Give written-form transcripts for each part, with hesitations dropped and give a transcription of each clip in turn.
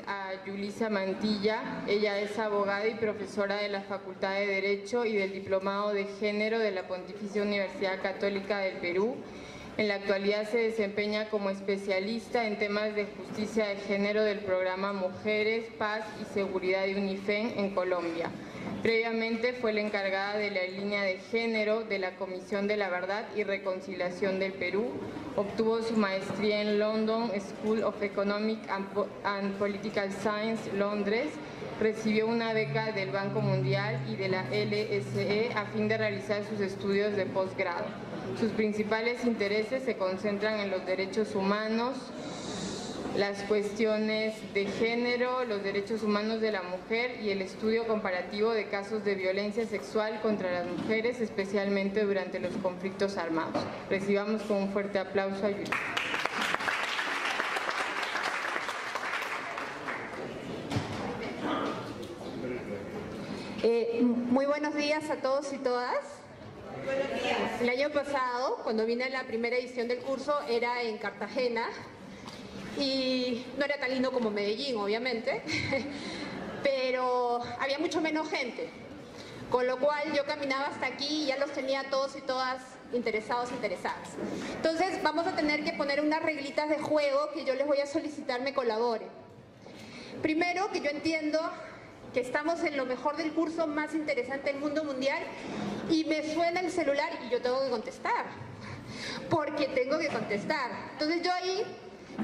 a Yulisa Mantilla. Ella es abogada y profesora de la Facultad de Derecho y del Diplomado de Género de la Pontificia Universidad Católica del Perú. En la actualidad se desempeña como especialista en temas de justicia de género del programa Mujeres, Paz y Seguridad de UNIFEM en Colombia. Previamente fue la encargada de la línea de género de la Comisión de la Verdad y Reconciliación del Perú. Obtuvo su maestría en London School of Economic and Political Science, Londres. Recibió una beca del Banco Mundial y de la LSE a fin de realizar sus estudios de posgrado. Sus principales intereses se concentran en los derechos humanos, las cuestiones de género, los derechos humanos de la mujer y el estudio comparativo de casos de violencia sexual contra las mujeres, especialmente durante los conflictos armados. Recibamos con un fuerte aplauso a Yulisa. Muy buenos días a todos y todas. Buenos días. El año pasado, cuando vine a la primera edición del curso, era en Cartagena y no era tan lindo como Medellín, obviamente, pero había mucho menos gente, con lo cual yo caminaba hasta aquí y ya los tenía todos y todas interesados, interesadas. Entonces vamos a tener que poner unas reglitas de juego que yo les voy a solicitar me colaboren. Primero, que yo entiendo que estamos en lo mejor del curso más interesante del mundo mundial y me suena el celular y yo tengo que contestar, porque tengo que contestar. Entonces yo ahí,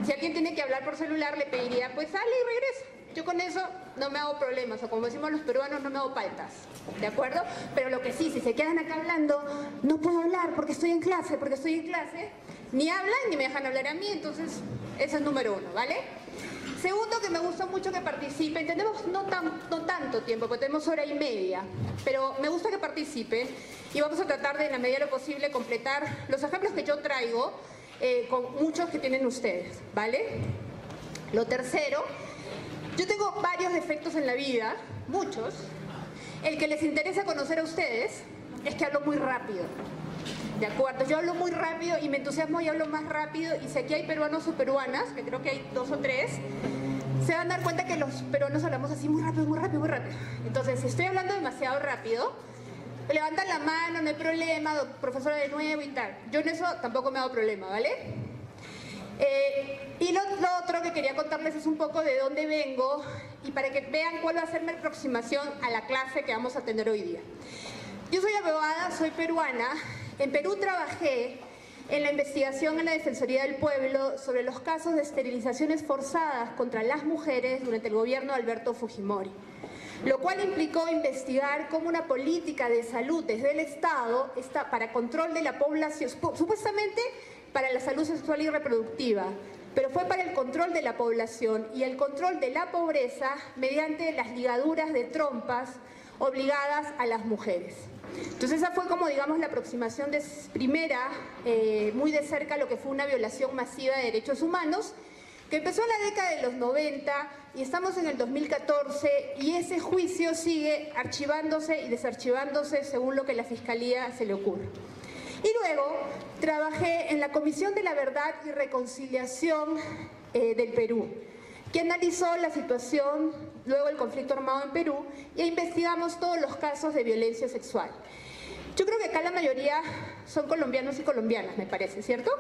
si alguien tiene que hablar por celular, le pediría, pues sale y regresa. Yo con eso no me hago problemas, o como decimos los peruanos, no me hago paltas, ¿de acuerdo? Pero lo que sí, si se quedan acá hablando, no puedo hablar porque estoy en clase, ni hablan ni me dejan hablar a mí, entonces ese es número uno, ¿vale? Segundo, que me gusta mucho que participen. Tenemos no tanto tiempo, porque tenemos hora y media, pero me gusta que participen y vamos a tratar de, en la medida de lo posible, completar los ejemplos que yo traigo con muchos que tienen ustedes, ¿vale? Lo tercero, yo tengo varios defectos en la vida, muchos. El que les interesa conocer a ustedes es que hablo muy rápido. ¿De acuerdo? Yo hablo muy rápido y me entusiasmo y hablo más rápido, y si aquí hay peruanos o peruanas, que creo que hay 2 o 3, se van a dar cuenta que los peruanos hablamos así muy rápido, muy rápido, muy rápido. Entonces, si estoy hablando demasiado rápido, levantan la mano, no hay problema, profesora de nuevo y tal. Yo en eso tampoco me hago problema, ¿vale? Y lo otro que quería contarles es un poco de dónde vengo y para que vean cuál va a ser mi aproximación a la clase que vamos a tener hoy día. Yo soy abogada, soy peruana. En Perú trabajé en la investigación en la Defensoría del Pueblo sobre los casos de esterilizaciones forzadas contra las mujeres durante el gobierno de Alberto Fujimori, lo cual implicó investigar cómo una política de salud desde el Estado está para control de la población, supuestamente para la salud sexual y reproductiva, pero fue para el control de la población y el control de la pobreza mediante las ligaduras de trompas obligadas a las mujeres. Entonces esa fue como, digamos, la aproximación de primera, muy de cerca, a lo que fue una violación masiva de derechos humanos, que empezó en la década de los 90 y estamos en el 2014 y ese juicio sigue archivándose y desarchivándose según lo que la Fiscalía se le ocurre. Y luego trabajé en la Comisión de la Verdad y Reconciliación del Perú, que analizó la situación luego del conflicto armado en Perú e investigamos todos los casos de violencia sexual. Yo creo que acá la mayoría son colombianos y colombianas, me parece, ¿cierto?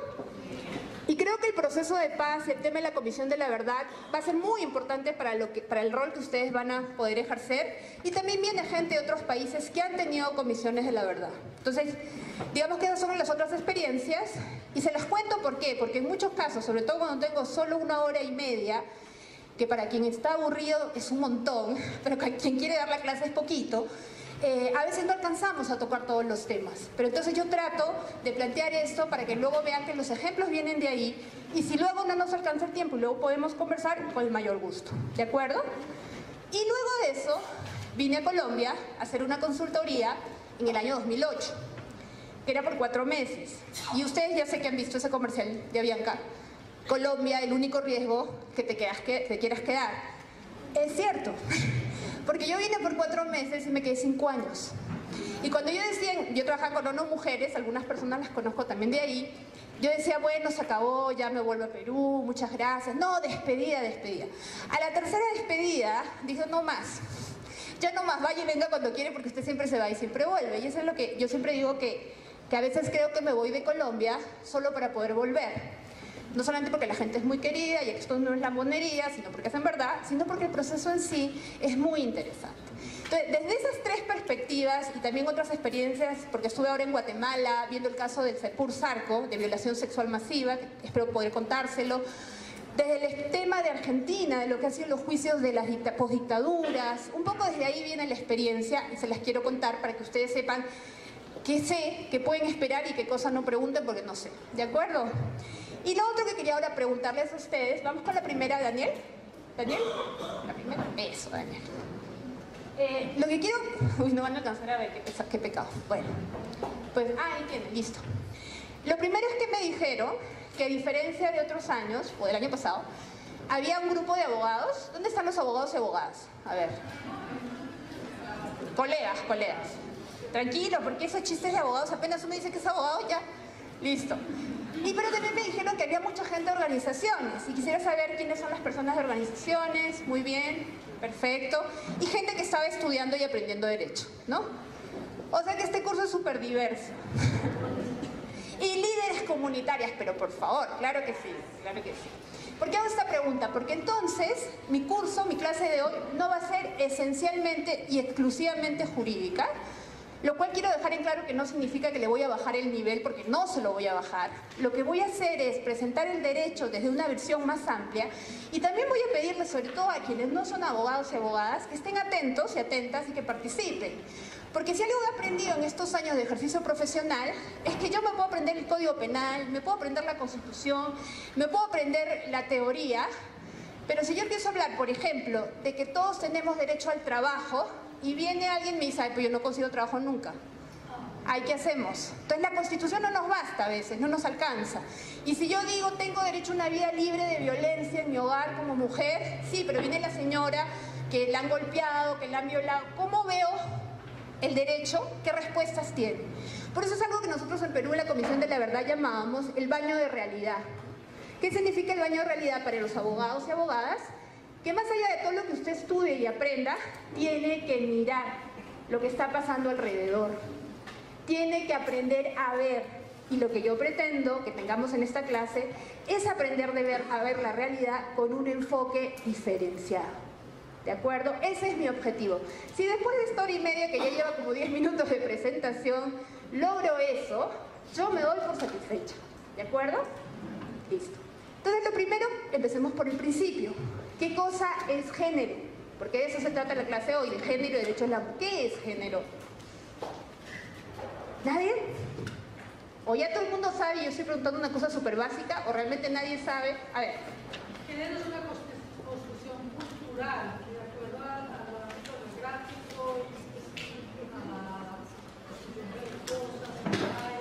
Y creo que el proceso de paz, el tema de la Comisión de la Verdad, va a ser muy importante para el rol que ustedes van a poder ejercer. Y también viene gente de otros países que han tenido comisiones de la verdad. Entonces, digamos que esas son las otras experiencias. Y se las cuento, ¿por qué? Porque en muchos casos, sobre todo cuando tengo solo 1 hora y media, que para quien está aburrido es un montón, pero quien quiere dar la clase es poquito, a veces no alcanzamos a tocar todos los temas. Pero entonces yo trato de plantear esto para que luego vean que los ejemplos vienen de ahí, y si luego no nos alcanza el tiempo y luego podemos conversar, con el mayor gusto, ¿de acuerdo? Y luego de eso vine a Colombia a hacer una consultoría en el año 2008, que era por 4 meses. Y ustedes ya sé que han visto ese comercial de Avianca: Colombia, el único riesgo que te quieras quedar. Es cierto, porque yo vine por 4 meses y me quedé 5 años. Y cuando yo trabajaba con ONU Mujeres, algunas personas las conozco también de ahí, Yo decía, bueno, se acabó, ya me vuelvo a Perú, muchas gracias. No, despedida, despedida. A la tercera despedida, dijo, no más. Ya no más, vaya y venga cuando quiere porque usted siempre se va y siempre vuelve. Y eso es lo que yo siempre digo que a veces creo que me voy de Colombia solo para poder volver. No solamente porque la gente es muy querida y esto no es lambonería, sino porque es en verdad, sino porque el proceso en sí es muy interesante. Entonces, desde esas tres perspectivas y también otras experiencias, porque estuve ahora en Guatemala viendo el caso del Sepur Zarco, de violación sexual masiva, que espero poder contárselo, desde el tema de Argentina, de lo que han sido los juicios de las posdictaduras, un poco desde ahí viene la experiencia y se las quiero contar para que ustedes sepan qué sé, qué pueden esperar y qué cosas no pregunten porque no sé, ¿de acuerdo? Y lo otro que quería ahora preguntarles a ustedes, vamos con la primera, Daniel. ¿Daniel? La primera, eso, Daniel. Lo que quiero... Uy, no van a alcanzar a ver qué pecado. Bueno, pues, ahí tienen, listo. Lo primero es que me dijeron que a diferencia de otros años, o del año pasado, había un grupo de abogados. ¿Dónde están los abogados y abogadas? A ver. Colegas. Tranquilo, porque esos chistes de abogados, apenas uno dice que es abogado, ya, listo. Pero también me dijeron que había mucha gente de organizaciones y quisiera saber quiénes son las personas de organizaciones, muy bien, perfecto, y gente que estaba estudiando y aprendiendo Derecho, ¿no? O sea que este curso es súper diverso. Y líderes comunitarias, pero por favor, claro que sí, claro que sí. ¿Por qué hago esta pregunta? Porque entonces mi curso, mi clase de hoy, no va a ser esencialmente y exclusivamente jurídica, lo cual quiero dejar en claro que no significa que le voy a bajar el nivel, porque no se lo voy a bajar. Lo que voy a hacer es presentar el derecho desde una versión más amplia y también voy a pedirles, sobre todo a quienes no son abogados y abogadas, que estén atentos y atentas y que participen. Porque si algo he aprendido en estos años de ejercicio profesional es que yo me puedo aprender el Código Penal, me puedo aprender la Constitución, me puedo aprender la teoría, pero si yo empiezo a hablar, por ejemplo, de que todos tenemos derecho al trabajo, y viene alguien y me dice, ay, pues yo no consigo trabajo nunca. Ay, ¿qué hacemos? Entonces la Constitución no nos basta a veces, no nos alcanza. Y si yo digo, tengo derecho a una vida libre de violencia en mi hogar como mujer, sí, pero viene la señora que la han golpeado, que la han violado. ¿Cómo veo el derecho? ¿Qué respuestas tiene? Por eso es algo que nosotros en Perú, en la Comisión de la Verdad, llamábamos el baño de realidad. ¿Qué significa el baño de realidad para los abogados y abogadas? Que más allá de todo lo que usted estudie y aprenda, tiene que mirar lo que está pasando alrededor. Tiene que aprender a ver. Y lo que yo pretendo que tengamos en esta clase es aprender a ver la realidad con un enfoque diferenciado. ¿De acuerdo? Ese es mi objetivo. Si después de esta hora y media, que ya lleva como 10 minutos de presentación, logro eso, yo me doy por satisfecha. ¿De acuerdo? Listo. Entonces, lo primero, empecemos por el principio. ¿Qué cosa es género? Porque de eso se trata la clase hoy, de género y derechos laborales. ¿Qué es género? ¿Nadie? ¿O ya todo el mundo sabe y yo estoy preguntando una cosa súper básica? ¿O realmente nadie sabe? A ver. Género es una construcción cultural, de acuerdo al ámbito geográfico, a la construcción religiosa, social,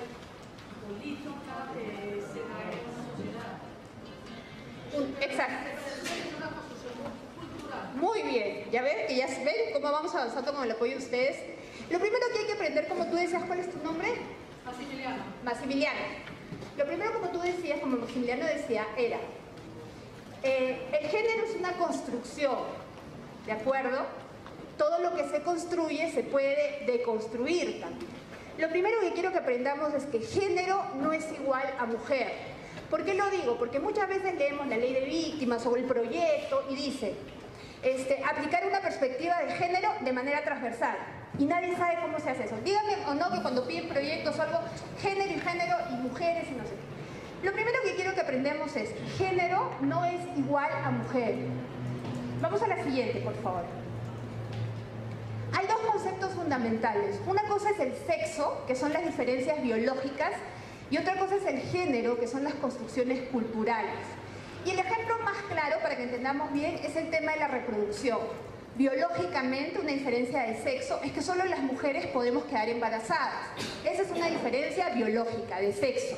política, se da en una sociedad. Exacto. Muy bien, ya ven, que ya ven cómo vamos avanzando con el apoyo de ustedes. Lo primero que hay que aprender, como tú decías, ¿cuál es tu nombre? Maximiliano. Maximiliano. Lo primero, como tú decías, como Maximiliano decía, era el género es una construcción, ¿de acuerdo? Todo lo que se construye se puede deconstruir también. Lo primero que quiero que aprendamos es que género no es igual a mujer. ¿Por qué lo digo? Porque muchas veces leemos la ley de víctimas o el proyecto y dice aplicar una perspectiva de género de manera transversal. Y nadie sabe cómo se hace eso. Díganme o no que cuando piden proyectos o algo, género y mujeres y no sé qué. Lo primero que quiero que aprendamos es, género no es igual a mujer. Vamos a la siguiente, por favor. Hay dos conceptos fundamentales. Una cosa es el sexo, que son las diferencias biológicas, y otra cosa es el género, que son las construcciones culturales. Y el ejemplo más claro, para que entendamos bien, es el tema de la reproducción. Biológicamente, una diferencia de sexo es que solo las mujeres podemos quedar embarazadas. Esa es una diferencia biológica, de sexo.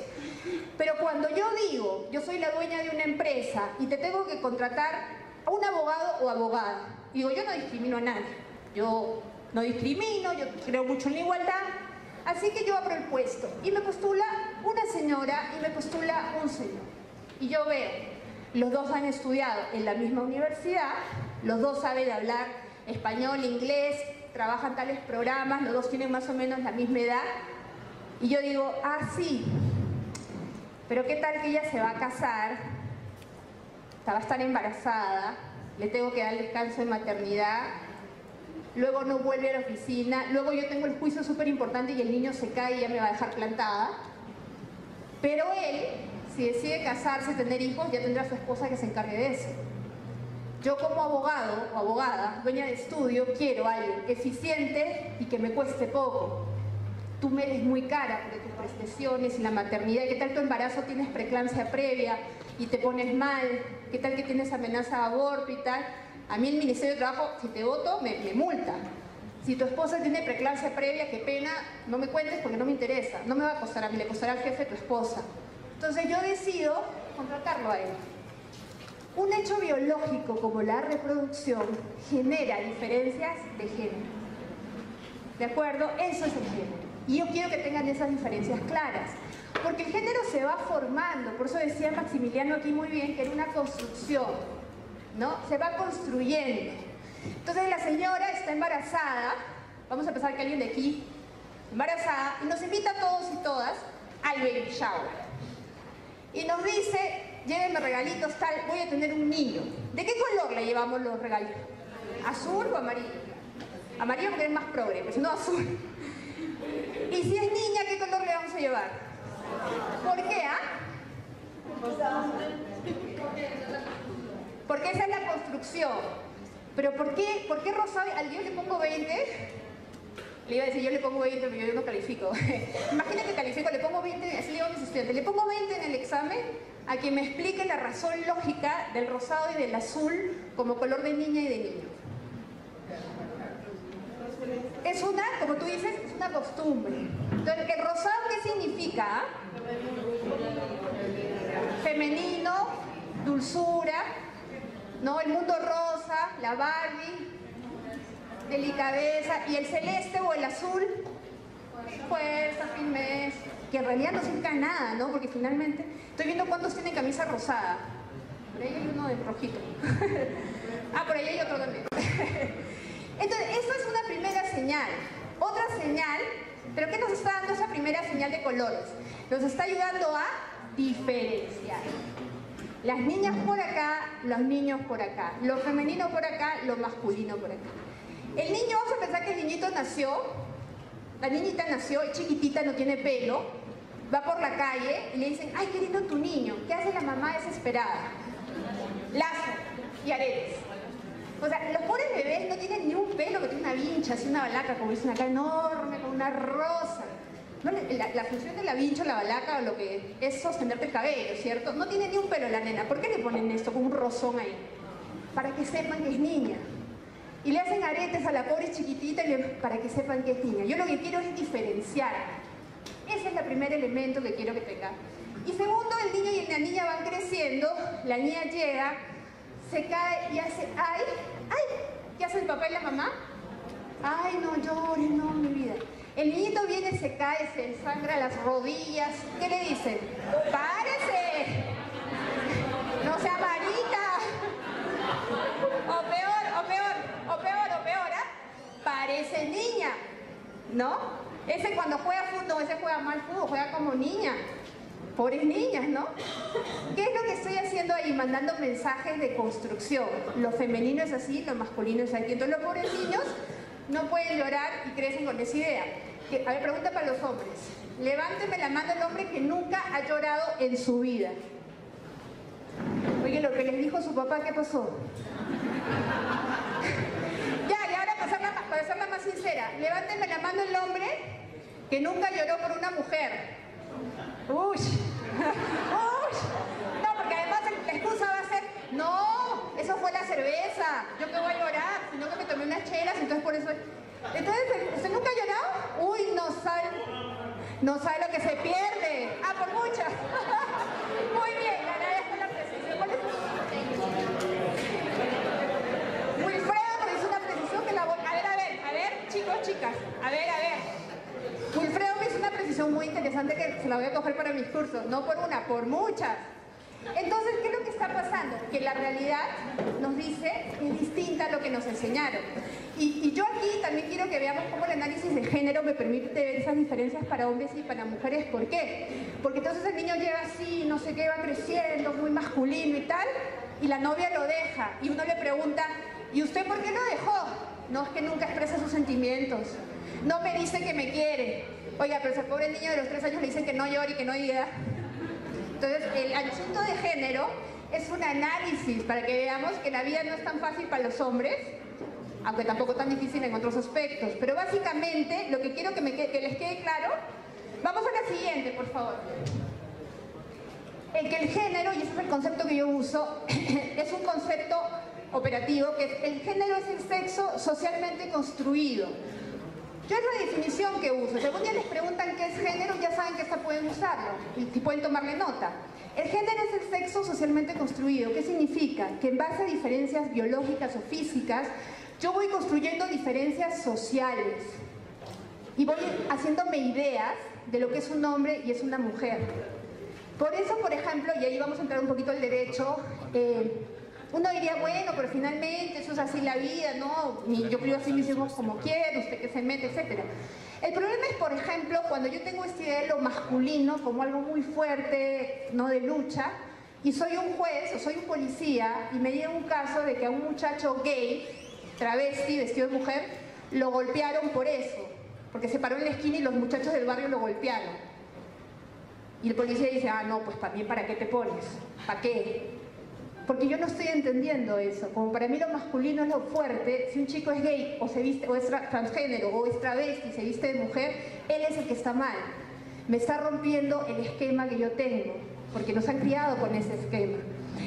Pero cuando yo digo, yo soy la dueña de una empresa y te tengo que contratar a un abogado o abogada, digo, yo no discrimino a nadie. Yo no discrimino, yo creo mucho en la igualdad, así que yo abro el puesto y me postula una señora y me postula un señor. Y yo veo, los dos han estudiado en la misma universidad, los dos saben hablar español, inglés, trabajan tales programas, los dos tienen más o menos la misma edad. Y yo digo, ah, sí, pero ¿qué tal que ella se va a casar? Va a estar embarazada, le tengo que dar el descanso de maternidad, luego no vuelve a la oficina, luego yo tengo el juicio súper importante y el niño se cae y ya me va a dejar plantada. Pero él, si decide casarse, tener hijos, ya tendrá a su esposa que se encargue de eso. Yo como abogado o abogada, dueña de estudio, quiero a alguien eficiente y que me cueste poco. Tú me eres muy cara porque tus prestaciones y la maternidad, ¿qué tal tu embarazo tienes preeclampsia previa y te pones mal? ¿Qué tal que tienes amenaza de aborto y tal? A mí el Ministerio de Trabajo, si te voto, me multa. Si tu esposa tiene preeclampsia previa, qué pena, no me cuentes porque no me interesa. No me va a costar a mí, le costará al jefe de tu esposa. Entonces yo decido contratarlo a él. Un hecho biológico como la reproducción genera diferencias de género. ¿De acuerdo? Eso es el género. Y yo quiero que tengan esas diferencias claras. Porque el género se va formando. Por eso decía Maximiliano aquí muy bien que era una construcción, ¿no? Se va construyendo. Entonces la señora está embarazada. Vamos a pensar que alguien de aquí, embarazada, y nos invita a todos y todas al baby shower. Y nos dice, llévenme regalitos, tal, voy a tener un niño. ¿De qué color le llevamos los regalos? ¿Azul o amarillo? Amarillo porque es más progre, pues no azul. Y si es niña, ¿qué color le vamos a llevar? ¿Por qué, ah? Porque esa es la construcción. Pero ¿por qué rosado? Al día le pongo 20. Le iba a decir, yo le pongo 20, pero yo no califico. Imagina que califico, le pongo 20, así le digo a mis estudiantes, le pongo 20 en el examen a que me explique la razón lógica del rosado y del azul como color de niña y de niño. Es una, como tú dices, es una costumbre. Entonces, ¿el rosado qué significa? Femenino, dulzura, ¿no? El mundo rosa, la Barbie, delicadeza, y el celeste o el azul, fuerza, firmeza, que en realidad no significa nada, ¿no? Porque finalmente, estoy viendo cuántos tienen camisa rosada. Por ahí hay uno de rojito. Por ahí hay otro también. Entonces, esto es una primera señal. Otra señal, pero ¿qué nos está dando esa primera señal de colores? Nos está ayudando a diferenciar. Las niñas por acá, los niños por acá. Lo femenino por acá, lo masculino por acá. El niño, vamos a pensar que el niñito nació, la niñita nació, es chiquitita, no tiene pelo, va por la calle y le dicen, ay, qué lindo tu niño. ¿Qué hace la mamá desesperada? Lazo y aretes. O sea, los pobres bebés no tienen ni un pelo, que tiene una vincha, así una balaca, como dicen acá, enorme, con una rosa. No, la función de la vincha, la balaca, lo que es sostenerte el cabello, ¿cierto? No tiene ni un pelo la nena. ¿Por qué le ponen esto con un rozón ahí? Para que sepan que es niña. Y le hacen aretes a la pobre chiquitita para que sepan que es niña. Yo lo que quiero es diferenciar. Ese es el primer elemento que quiero que tengan. Y segundo, el niño y la niña van creciendo, la niña llega, se cae y hace, ¡ay! ¡Ay! ¿Qué hace el papá y la mamá? ¡Ay, no llores, no, mi vida! El niñito viene, se cae, se ensangra las rodillas. ¿Qué le dicen? ¡Párese! ¡No sea marica! O peor, ¿ah? Parece niña, ¿no? Ese cuando juega fútbol, ese juega mal fútbol, juega como niña. Pobres niñas, ¿no? ¿Qué es lo que estoy haciendo ahí? Mandando mensajes de construcción. Lo femenino es así, lo masculino es así. Entonces los pobres niños no pueden llorar y crecen con esa idea. A ver, pregunta para los hombres. Levánteme la mano el hombre que nunca ha llorado en su vida. Oye, lo que les dijo su papá, ¿qué pasó? Ya, y ahora para hacerla más sincera, levánteme la mano el hombre que nunca lloró por una mujer. ¡Uy! ¡Uy! No, porque además la excusa va a ser, no, eso fue la cerveza, yo que voy a llorar, sino que me tomé unas chelas, entonces por eso... Entonces, ¿usted nunca ha llorado? Uy, no sabe lo que se pierde. Por muchas. Muy bien, le agradezco la precisión. ¿Cuál es tu... Wilfredo me hizo una precisión que a ver, chicos, chicas, a ver. Wilfredo me hizo una precisión muy interesante. interesante que se la voy a coger para mis cursos, no por una, por muchas. Entonces, ¿qué es lo que está pasando? Que la realidad nos dice es distinta a lo que nos enseñaron. Y yo aquí también quiero que veamos cómo el análisis de género me permite ver esas diferencias para hombres y para mujeres. ¿Por qué? Porque entonces el niño llega así, no sé qué, va creciendo, muy masculino y tal, y la novia lo deja. Y uno le pregunta, ¿y usted por qué lo dejó? No, es que nunca expresa sus sentimientos. No me dice que me quiere. Oiga, pero ese pobre niño de los 3 años le dicen que no llore y que no diga. Entonces, el asunto de género es un análisis para que veamos que la vida no es tan fácil para los hombres, aunque tampoco tan difícil en otros aspectos. Pero básicamente, lo que quiero que les quede claro, vamos a la siguiente, por favor. El género, y ese es el concepto que yo uso, es un concepto operativo, que el género es el sexo socialmente construido. Yo es la definición que uso. Si algún día les preguntan qué es género, ya saben que esta pueden usarlo y pueden tomarle nota. El género es el sexo socialmente construido. ¿Qué significa? Que en base a diferencias biológicas o físicas, yo voy construyendo diferencias sociales y voy haciéndome ideas de lo que es un hombre y es una mujer. Por eso, por ejemplo, y ahí vamos a entrar un poquito al derecho, uno diría, bueno, pero finalmente eso es así la vida, ¿no? Yo crío así mis hijos como quiero, usted que se mete, etc. El problema es, por ejemplo, cuando yo tengo esta idea de lo masculino como algo muy fuerte, no de lucha, y soy un juez o soy un policía y me llega un caso de que a un muchacho gay, travesti, vestido de mujer, lo golpearon por eso, porque se paró en la esquina y los muchachos del barrio lo golpearon. Y el policía dice, ah, no, pues también, ¿para qué te pones? ¿Para qué? Porque yo no estoy entendiendo eso. Como para mí lo masculino es lo fuerte, si un chico es gay o se viste, o es transgénero o es travesti y se viste de mujer, él es el que está mal. Me está rompiendo el esquema que yo tengo, porque nos han criado con ese esquema.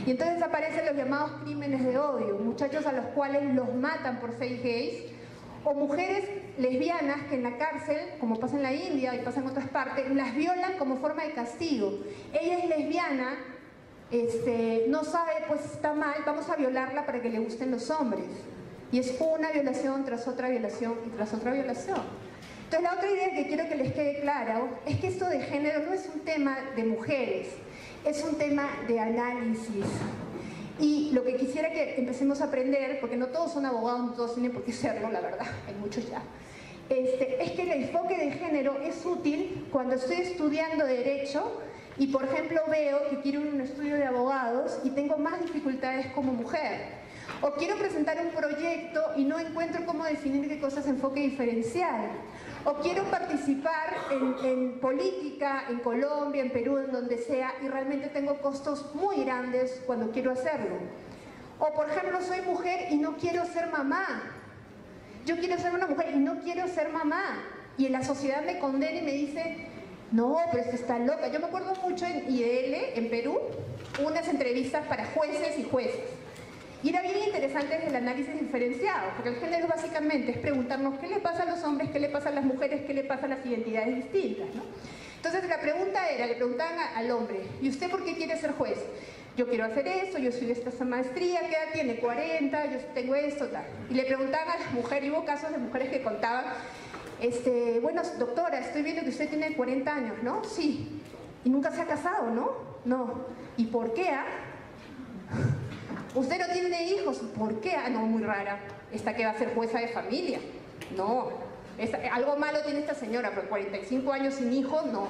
Y entonces aparecen los llamados crímenes de odio, muchachos a los cuales los matan por ser gays, o mujeres lesbianas que en la cárcel, como pasa en la India y pasa en otras partes, las violan como forma de castigo. Ella es lesbiana, no sabe, pues está mal, vamos a violarla para que le gusten los hombres. Y es una violación tras otra violación y tras otra violación. Entonces la otra idea que quiero que les quede clara es que esto de género no es un tema de mujeres, es un tema de análisis. Y lo que quisiera que empecemos a aprender, porque no todos son abogados, no todos tienen por qué serlo, la verdad, hay muchos ya, es que el enfoque de género es útil cuando estoy estudiando derecho y, por ejemplo, veo que quiero un estudio de abogados y tengo más dificultades como mujer. O quiero presentar un proyecto y no encuentro cómo definir qué cosa es enfoque diferencial. O quiero participar en política, en Colombia, en Perú, en donde sea, y realmente tengo costos muy grandes cuando quiero hacerlo. O, por ejemplo, soy mujer y no quiero ser mamá. Yo quiero ser una mujer y no quiero ser mamá. Y la sociedad me condena y me dice, no, pero es que está loca. Yo me acuerdo mucho en IDL, en Perú, unas entrevistas para jueces y jueces. Y era bien interesante el análisis diferenciado, porque el género básicamente es preguntarnos qué le pasa a los hombres, qué le pasa a las mujeres, qué le pasa a las identidades distintas, ¿no? Entonces la pregunta era, le preguntaban al hombre, ¿y usted por qué quiere ser juez? Yo quiero hacer esto, yo soy de esta maestría, ¿qué edad tiene? 40, yo tengo esto, tal. Y le preguntaban a las mujeres, y hubo casos de mujeres que contaban, bueno, doctora, estoy viendo que usted tiene 40 años, ¿no? Sí. ¿Y nunca se ha casado, no? No. ¿Y por qué, ¿Usted no tiene hijos? ¿Por qué? Ah, no, muy rara. ¿Esta que va a ser jueza de familia? No. Algo malo tiene esta señora, pero 45 años sin hijos, no.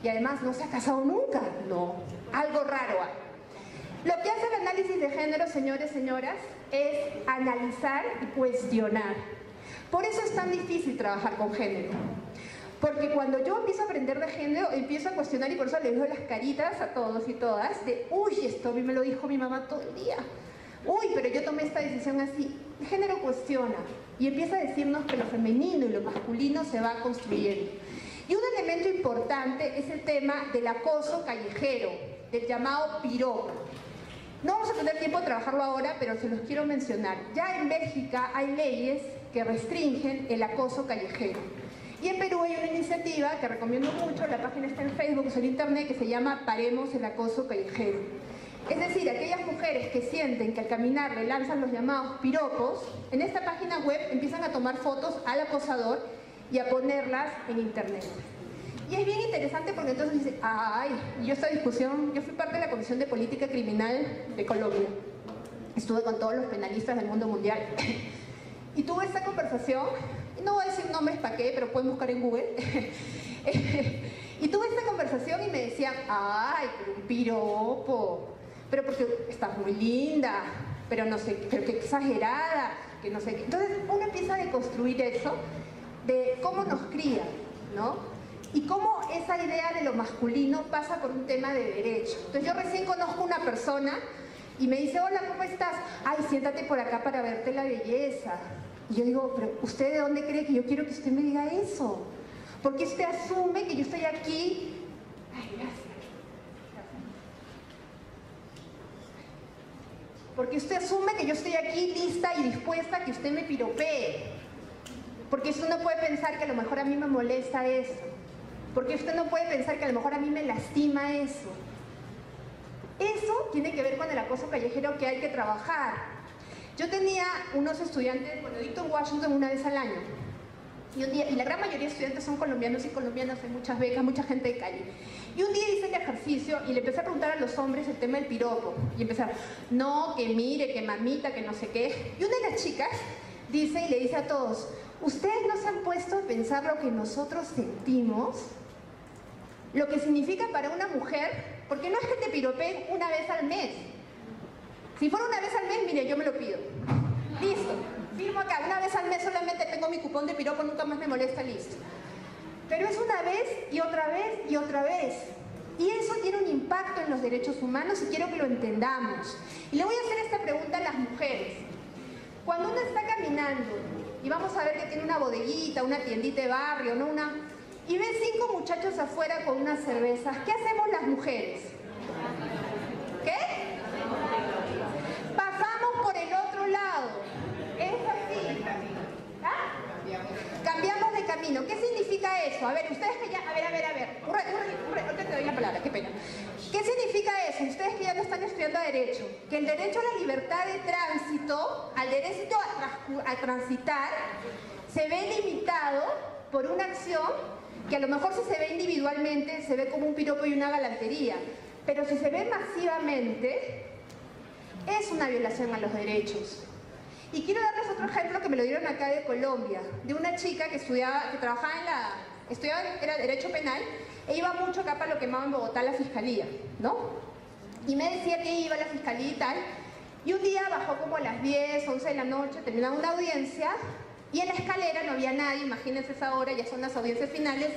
Y además, ¿no se ha casado nunca? No. Algo raro hay. Lo que hace el análisis de género, señores, señoras, es analizar y cuestionar. Por eso es tan difícil trabajar con género. Porque cuando yo empiezo a aprender de género, empiezo a cuestionar y por eso les doy las caritas a todos y todas de, uy, esto a mí me lo dijo mi mamá todo el día. Uy, pero yo tomé esta decisión así. El género cuestiona y empieza a decirnos que lo femenino y lo masculino se va construyendo. Y un elemento importante es el tema del acoso callejero, del llamado piropo. No vamos a tener tiempo de trabajarlo ahora, pero se los quiero mencionar. Ya en Bélgica hay leyes que restringen el acoso callejero. Y en Perú hay una iniciativa que recomiendo mucho, la página está en Facebook, es en internet, que se llama Paremos el acoso callejero. Es decir, aquellas mujeres que sienten que al caminar le lanzan los llamados piropos, en esta página web empiezan a tomar fotos al acosador y a ponerlas en internet. Y es bien interesante porque entonces dice, ay, yo esta discusión, yo fui parte de la Comisión de Política Criminal de Colombia. Estuve con todos los penalistas del mundo mundial. Y tuve esta conversación, no voy a decir nombres para qué, pero pueden buscar en Google. Y tuve esta conversación y me decían, ay, pero un piropo, pero porque estás muy linda, pero no sé, pero qué exagerada, que no sé qué. Entonces uno empieza a deconstruir eso, de cómo nos crían, ¿no? Y cómo esa idea de lo masculino pasa por un tema de derecho. Entonces yo recién conozco una persona y me dice, hola, ¿cómo estás? Ay, siéntate por acá para verte la belleza. Y yo digo, pero ¿usted de dónde cree que yo quiero que usted me diga eso? ¿Por qué usted asume que yo estoy aquí? Ay, gracias. Porque usted asume que yo estoy aquí lista y dispuesta a que usted me piropee. Porque usted no puede pensar que a lo mejor a mí me molesta eso. Porque usted no puede pensar que a lo mejor a mí me lastima eso. Eso tiene que ver con el acoso callejero que hay que trabajar. Yo tenía unos estudiantes, bueno, dicto en Washington una vez al año. Y la gran mayoría de estudiantes son colombianos y colombianas, hay muchas becas, mucha gente de calle. Y un día hice el ejercicio y le empecé a preguntar a los hombres el tema del piropo. Y empezaron, no, que mire, que mamita, que no sé qué. Y una de las chicas dice y le dice a todos, ¿ustedes no se han puesto a pensar lo que nosotros sentimos? Lo que significa para una mujer, porque no es que te piropeen una vez al mes. Si fuera una vez al mes, mire, yo me lo pido. Listo, firmo acá, una vez al mes solamente tengo mi cupón de piropo, nunca más me molesta, listo. Pero es una vez y otra vez y otra vez. Y eso tiene un impacto en los derechos humanos y quiero que lo entendamos. Y le voy a hacer esta pregunta a las mujeres. Cuando uno está caminando y vamos a ver que tiene una bodeguita, una tiendita de barrio, ¿no? Y ve 5 muchachos afuera con unas cervezas, ¿qué hacemos las mujeres? ¿Qué? Pasamos por el otro lado. Es así. ¿Ah? Cambiamos de camino. ¿Qué significa eso? A ver, ustedes que ya... A ver. Ahorita te doy la palabra, qué pena. ¿Qué significa eso? Ustedes que ya no están estudiando Derecho. Que el derecho a la libertad de tránsito, al derecho a transitar, se ve limitado por una acción que a lo mejor si se ve individualmente se ve como un piropo y una galantería, pero si se ve masivamente es una violación a los derechos. Y quiero darles otro ejemplo que me lo dieron acá de Colombia, de una chica que era Derecho Penal e iba mucho acá para lo que llamaban en Bogotá la fiscalía, ¿no? Y me decía que iba a la fiscalía y tal, y un día bajó como a las 10, 11 de la noche, terminaba una audiencia, y en la escalera no había nadie, imagínense esa hora, ya son las audiencias finales,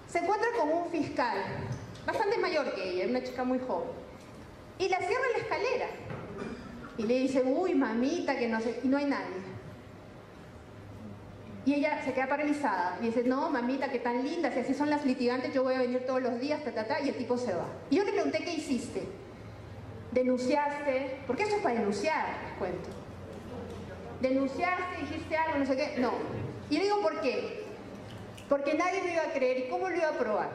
se encuentra con un fiscal, bastante mayor que ella, una chica muy joven, y la cierra en la escalera, y le dice, uy, mamita, que no sé, y no hay nadie. Y ella se queda paralizada, y dice, no, mamita, que tan linda, si así son las litigantes, yo voy a venir todos los días, y el tipo se va. Y yo le pregunté, ¿qué hiciste? ¿Denunciaste? Porque eso es para denunciar, les cuento. ¿Denunciaste? ¿Dijiste algo? No sé qué. No. Y digo, ¿por qué? Porque nadie me iba a creer. ¿Y cómo lo iba a probar?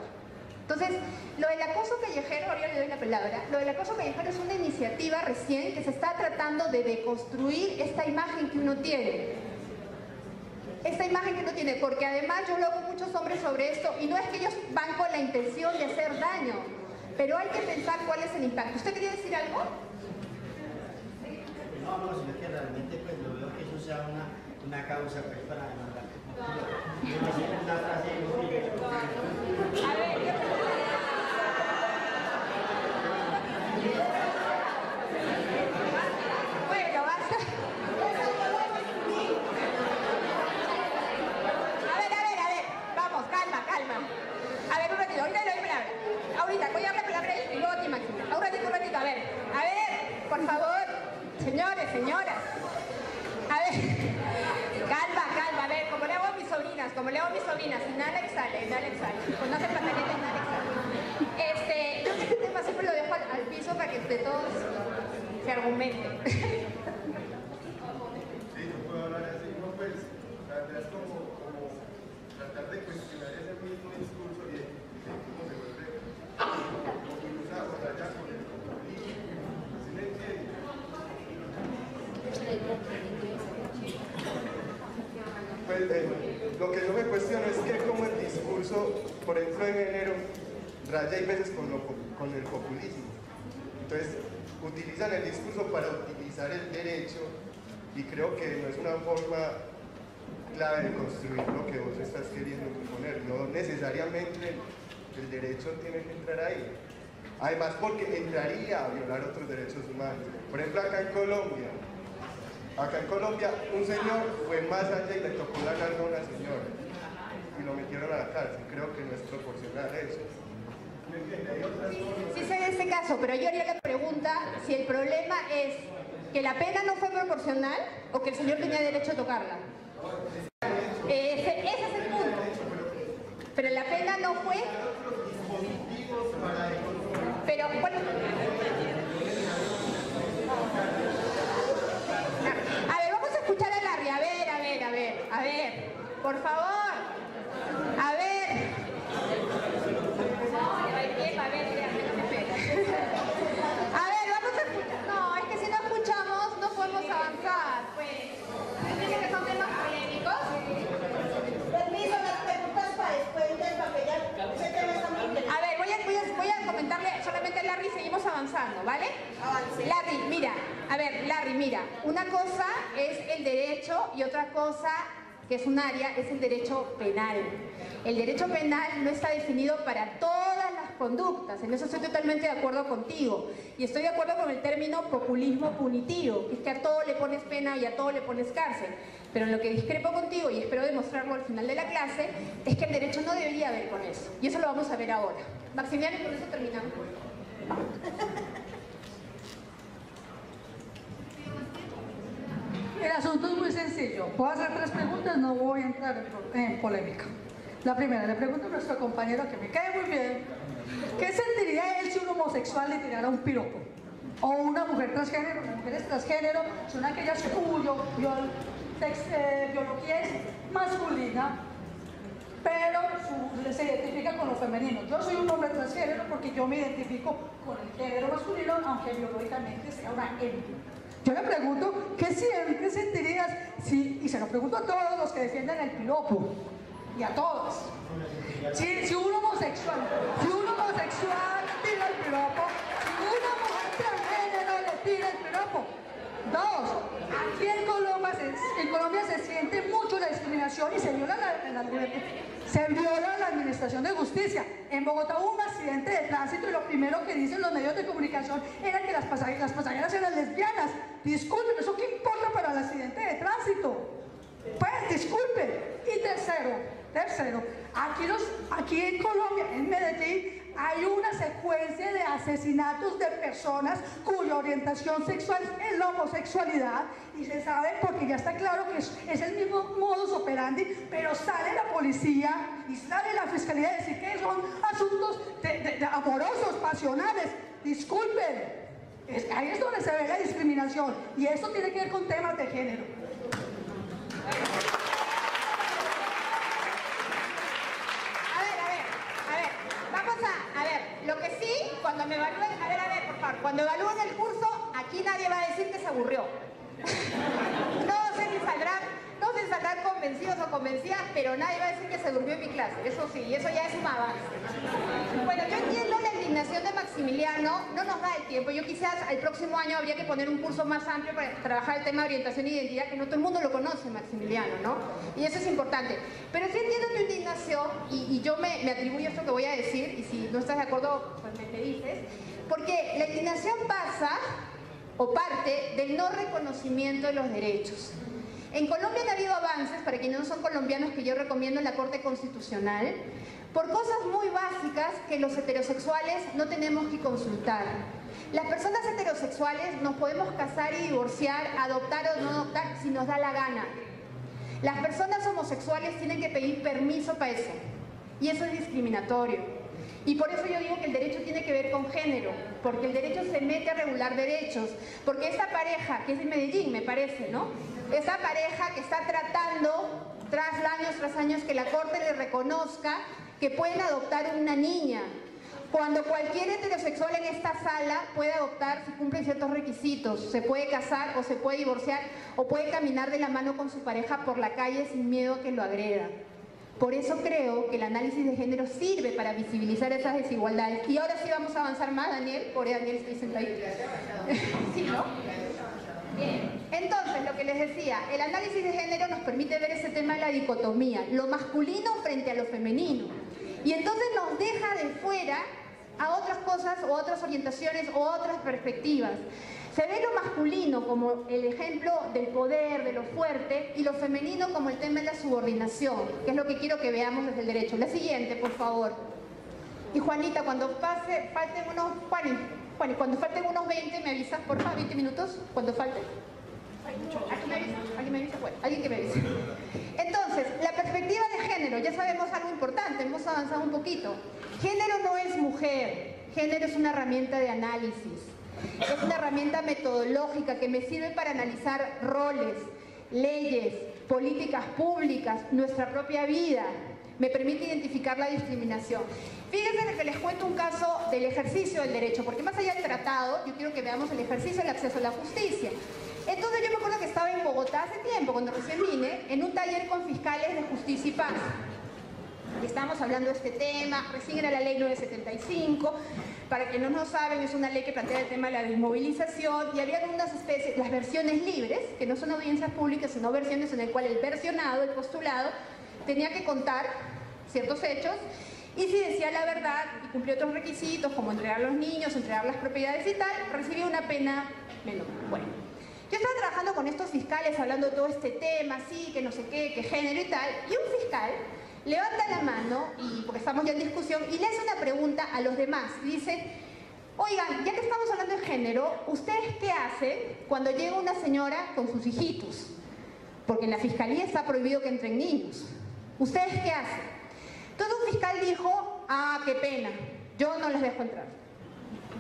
Entonces, lo del acoso callejero, ahora le doy la palabra, lo del acoso callejero es una iniciativa recién que se está tratando de deconstruir esta imagen que uno tiene. Esta imagen que uno tiene, porque además yo hablo con muchos hombres sobre esto y no es que ellos van con la intención de hacer daño, pero hay que pensar cuál es el impacto. ¿Usted quería decir algo? No, sino que realmente pues no veo que eso sea una causa pues para demandar. Una frase a ver, bueno, basta. A ver, vamos, calma. A ver, un ratito, ahorita le doy palabra. Ahorita, voy a dar la palabra y luego a ti, Máxima. Un ratito, a ver, por favor. Señores, señoras, a ver, calma, a ver, como le hago a mis sobrinas, inhala, exhala, cuando hace pataleta, inhala, exhala. Yo este tema siempre lo dejo al piso para que entre todos se argumenten. Sí, no puedo hablar así, no, pues, es como tratar de cuestionar ese mismo discurso y cómo se vuelve usado allá con el populismo, así me entiende. Pues lo que yo me cuestiono es que como el discurso discurso, por ejemplo, de género, raya hay veces con el populismo. Entonces, utilizan el discurso para utilizar el derecho y creo que no es una forma clave de construir lo que vos estás queriendo proponer. No necesariamente el derecho tiene que entrar ahí. Además, porque entraría a violar otros derechos humanos. Por ejemplo, acá en Colombia, un señor fue más allá y le tocó la nalga a una señora y lo metieron a la cárcel. Creo que no es proporcional eso. Sí sé de este caso, pero yo haría la pregunta si el problema es que la pena no fue proporcional o que el señor tenía derecho a tocarla. Ese es el punto. Pero la pena no fue... Pero, bueno... A ver, vamos a escuchar a Larry. A ver, por favor. A ver. A ver, vamos a escuchar. No, es que si no escuchamos no podemos avanzar. Pues, ¿piensan que son temas polémicos? Permiso, las preguntas para después del papel. Ese tema está muy interesante. A ver, voy a comentarle solamente a Larry, seguimos avanzando, ¿vale? Avance. Larry, mira, una cosa es el derecho y otra cosa que es un área, es el derecho penal. El derecho penal no está definido para todas las conductas, en eso estoy totalmente de acuerdo contigo. Y estoy de acuerdo con el término populismo punitivo, que es que a todo le pones pena y a todo le pones cárcel. Pero en lo que discrepo contigo, y espero demostrarlo al final de la clase, es que el derecho no debería ver con eso. Y eso lo vamos a ver ahora. Maximiliano, y con eso terminamos. El asunto es muy sencillo. Puedo hacer 3 preguntas, no voy a entrar en polémica. La primera, le pregunto a nuestro compañero que me cae muy bien, ¿qué sentiría él si un homosexual le tirara un piropo? O una mujer transgénero. Las mujeres transgénero son aquellas cuyo biología es masculina, pero se identifica con lo femenino. Yo soy un hombre transgénero porque yo me identifico con el género masculino, aunque biológicamente sea una hembra. Yo le pregunto, ¿qué sentirías si, y se lo pregunto a todos los que defienden el piropo, y a todos, si un homosexual tira el piropo, si una mujer transgénero le tira el piropo? 2, aquí en Colombia se siente mucho la discriminación y se viola la administración de justicia. En Bogotá hubo un accidente de tránsito y lo primero que dicen los medios de comunicación era que las pasajeras eran lesbianas. Disculpen, ¿eso qué importa para el accidente de tránsito? Pues disculpen. Y tercero, aquí en Colombia, en Medellín, hay una secuencia de asesinatos de personas cuya orientación sexual es la homosexualidad y se sabe porque ya está claro que es el mismo modus operandi, pero sale la policía y sale la fiscalía a decir que son asuntos de amorosos, pasionales. Disculpen, ahí es donde se ve la discriminación y eso tiene que ver con temas de género. Lo que sí, cuando me evalúen, por favor, cuando evalúen el curso, aquí nadie va a decir que se aburrió. No sé si saldrán convencidos o convencidas, pero nadie va a decir que se durmió en mi clase. Eso sí, y eso ya es un avance. Bueno, yo entiendo la indignación de Maximiliano, no nos da el tiempo. Yo quizás el próximo año habría que poner un curso más amplio para trabajar el tema de orientación e identidad, que no todo el mundo lo conoce, Maximiliano, ¿no? Y eso es importante. Pero sí entiendo tu indignación, y yo me atribuyo esto que voy a decir, y si no estás de acuerdo, pues me dices, porque la indignación pasa o parte del no reconocimiento de los derechos. En Colombia han habido avances, para quienes no son colombianos, que yo recomiendo en la Corte Constitucional, por cosas muy básicas que los heterosexuales no tenemos que consultar. Las personas heterosexuales nos podemos casar y divorciar, adoptar o no adoptar, si nos da la gana. Las personas homosexuales tienen que pedir permiso para eso, y eso es discriminatorio. Y por eso yo digo que el derecho tiene que ver con género, porque el derecho se mete a regular derechos, porque esta pareja, que es de Medellín, me parece, ¿no? Esa pareja que está tratando, tras años, que la Corte le reconozca que pueden adoptar una niña, cuando cualquier heterosexual en esta sala puede adoptar si cumplen ciertos requisitos, se puede casar o se puede divorciar o puede caminar de la mano con su pareja por la calle sin miedo a que lo agredan. Por eso creo que el análisis de género sirve para visibilizar esas desigualdades. Y ahora sí vamos a avanzar más, Daniel. Pobre Daniel, estoy sentado ahí. ¿Sí, no? Bien. Entonces, lo que les decía, el análisis de género nos permite ver ese tema de la dicotomía, lo masculino frente a lo femenino. Y entonces nos deja de fuera a otras cosas o otras orientaciones o otras perspectivas. Se ve lo masculino como el ejemplo del poder, de lo fuerte, y lo femenino como el tema de la subordinación, que es lo que quiero que veamos desde el derecho. La siguiente, por favor. Y Juanita, cuando falten unos... Juani, cuando falten unos 20, ¿me avisas, por favor? 20 minutos, cuando falten. ¿Alguien me avisa? Bueno, alguien que me avise. Entonces, la perspectiva de género, ya sabemos algo importante, hemos avanzado un poquito. Género no es mujer, género es una herramienta de análisis. Es una herramienta metodológica que me sirve para analizar roles, leyes, políticas públicas, nuestra propia vida. Me permite identificar la discriminación. Fíjense que les cuento un caso del ejercicio del derecho, porque más allá del tratado, yo quiero que veamos el ejercicio del acceso a la justicia. Entonces yo me acuerdo que estaba en Bogotá hace tiempo, cuando recién vine, en un taller con fiscales de justicia y paz. Y estábamos hablando de este tema, recién era la ley 975, para quienes no saben, es una ley que plantea el tema de la desmovilización, y había unas especies, las versiones libres, que no son audiencias públicas, sino versiones en las cuales el versionado, el postulado, tenía que contar ciertos hechos, y si decía la verdad y cumplía otros requisitos, como entregar a los niños, entregar las propiedades y tal, recibía una pena menor. Bueno, yo estaba trabajando con estos fiscales, hablando de todo este tema, sí, que no sé qué, que género y tal, y un fiscal levanta la mano, y porque estamos ya en discusión, y le hace una pregunta a los demás. Dice, oigan, ya que estamos hablando de género, ¿ustedes qué hacen cuando llega una señora con sus hijitos? Porque en la fiscalía está prohibido que entren niños. ¿Ustedes qué hacen? Entonces un fiscal dijo, ah, qué pena, yo no les dejo entrar.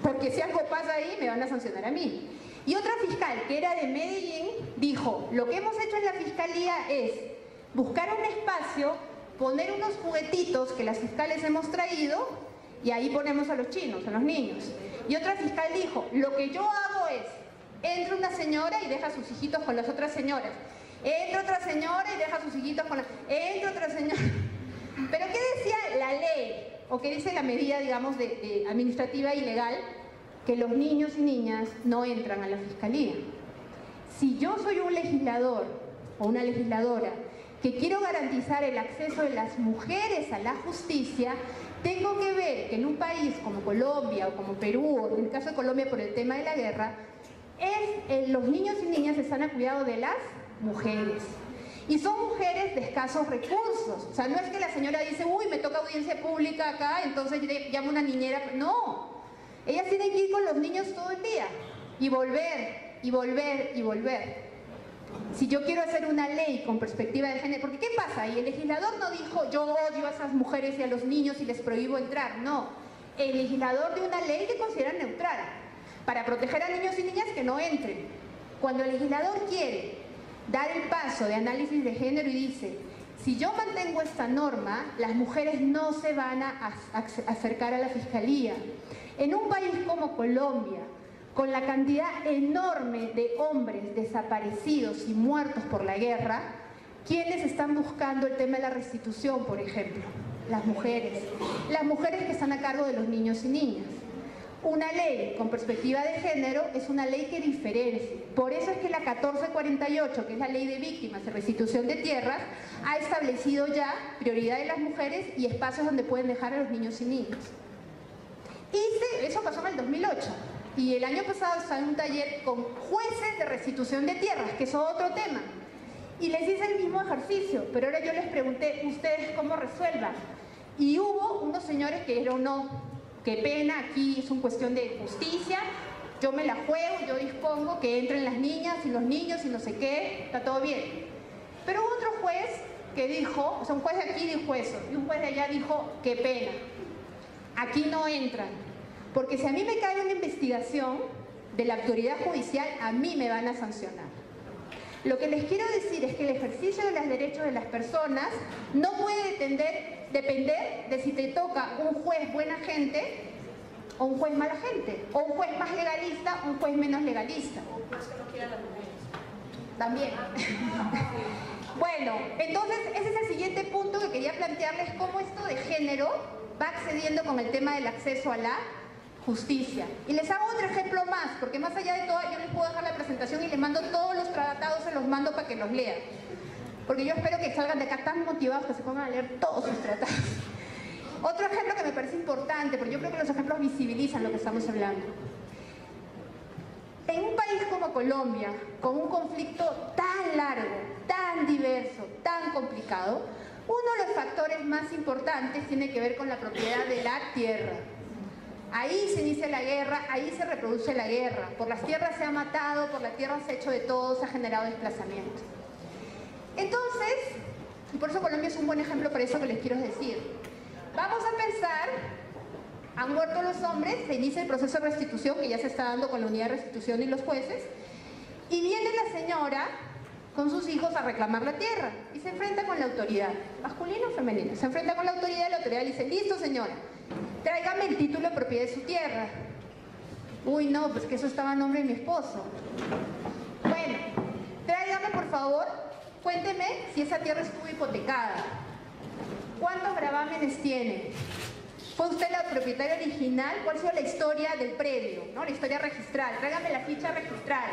Porque si algo pasa ahí, me van a sancionar a mí. Y otra fiscal, que era de Medellín, dijo, lo que hemos hecho en la fiscalía es buscar un espacio, poner unos juguetitos que las fiscales hemos traído, y ahí ponemos a los chinos, a los niños. Y otra fiscal dijo, lo que yo hago es, entra una señora y deja a sus hijitos con las otras señoras. Entra otra señora y deja a sus hijitos con la... Entra otra señora... Pero ¿qué decía la ley? ¿O qué dice la medida, digamos, administrativa y legal? Que los niños y niñas no entran a la fiscalía. Si yo soy un legislador o una legisladora que quiero garantizar el acceso de las mujeres a la justicia, tengo que ver que en un país como Colombia o como Perú, o en el caso de Colombia por el tema de la guerra, los niños y niñas están a cuidado de las mujeres. Y son mujeres de escasos recursos. O sea, no es que la señora dice, uy, me toca audiencia pública acá, entonces llamo a una niñera. No. Ellas tienen que ir con los niños todo el día. Y volver, y volver, y volver. Si yo quiero hacer una ley con perspectiva de género, porque ¿qué pasa? Y el legislador no dijo, yo odio a esas mujeres y a los niños y les prohíbo entrar. No. El legislador de una ley que considera neutral, para proteger a niños y niñas que no entren. Cuando el legislador quiere dar el paso de análisis de género y dice, si yo mantengo esta norma, las mujeres no se van a acercar a la fiscalía. En un país como Colombia, con la cantidad enorme de hombres desaparecidos y muertos por la guerra, ¿quiénes están buscando el tema de la restitución, por ejemplo? Las mujeres. Las mujeres que están a cargo de los niños y niñas. Una ley con perspectiva de género es una ley que diferencia. Por eso es que la 1448, que es la ley de víctimas y restitución de tierras, ha establecido ya prioridad de las mujeres y espacios donde pueden dejar a los niños y niñas. Y eso pasó en el 2008. Y el año pasado estaba en un taller con jueces de restitución de tierras, que es otro tema. Y les hice el mismo ejercicio, pero ahora yo les pregunté, ¿ustedes cómo resuelvan? Y hubo unos señores que dijeron, no, qué pena, aquí es una cuestión de justicia, yo me la juego, yo dispongo que entren las niñas y los niños y no sé qué, está todo bien. Pero hubo otro juez que dijo, o sea, un juez de aquí dijo eso, y un juez de allá dijo, qué pena, aquí no entran, porque si a mí me cae una investigación de la autoridad judicial, a mí me van a sancionar. Lo que les quiero decir es que el ejercicio de los derechos de las personas no puede depender de si te toca un juez buena gente o un juez mala gente, o un juez más legalista o un juez menos legalista. O un juez que no quiera a las mujeres. También. Bueno, Bueno, entonces ese es el siguiente punto que quería plantearles, cómo esto de género va accediendo con el tema del acceso a la justicia. Y les hago otro ejemplo más, porque más allá de todo, yo les puedo dejar la presentación y les mando todos los tratados, se los mando para que los lean. Porque yo espero que salgan de acá tan motivados que se pongan a leer todos sus tratados. Otro ejemplo que me parece importante, porque yo creo que los ejemplos visibilizan lo que estamos hablando. En un país como Colombia, con un conflicto tan largo, tan diverso, tan complicado, uno de los factores más importantes tiene que ver con la propiedad de la tierra. Ahí se inicia la guerra, ahí se reproduce la guerra. Por las tierras se ha matado, por la tierra se ha hecho de todo, se ha generado desplazamiento. Entonces, y por eso Colombia es un buen ejemplo para eso que les quiero decir. Vamos a pensar, han muerto los hombres, se inicia el proceso de restitución que ya se está dando con la unidad de restitución y los jueces, y viene la señora con sus hijos a reclamar la tierra y se enfrenta con la autoridad, masculina o femenina, se enfrenta con la autoridad y la autoridad le dice, listo señora, tráigame el título de propiedad de su tierra. Uy no, pues que eso estaba a nombre de mi esposo. Bueno, tráigame por favor, cuénteme si esa tierra estuvo hipotecada. ¿Cuántos gravámenes tiene? ¿Fue usted la propietaria original? ¿Cuál ha sido la historia del predio? ¿No? La historia registral. Tráigame la ficha registral.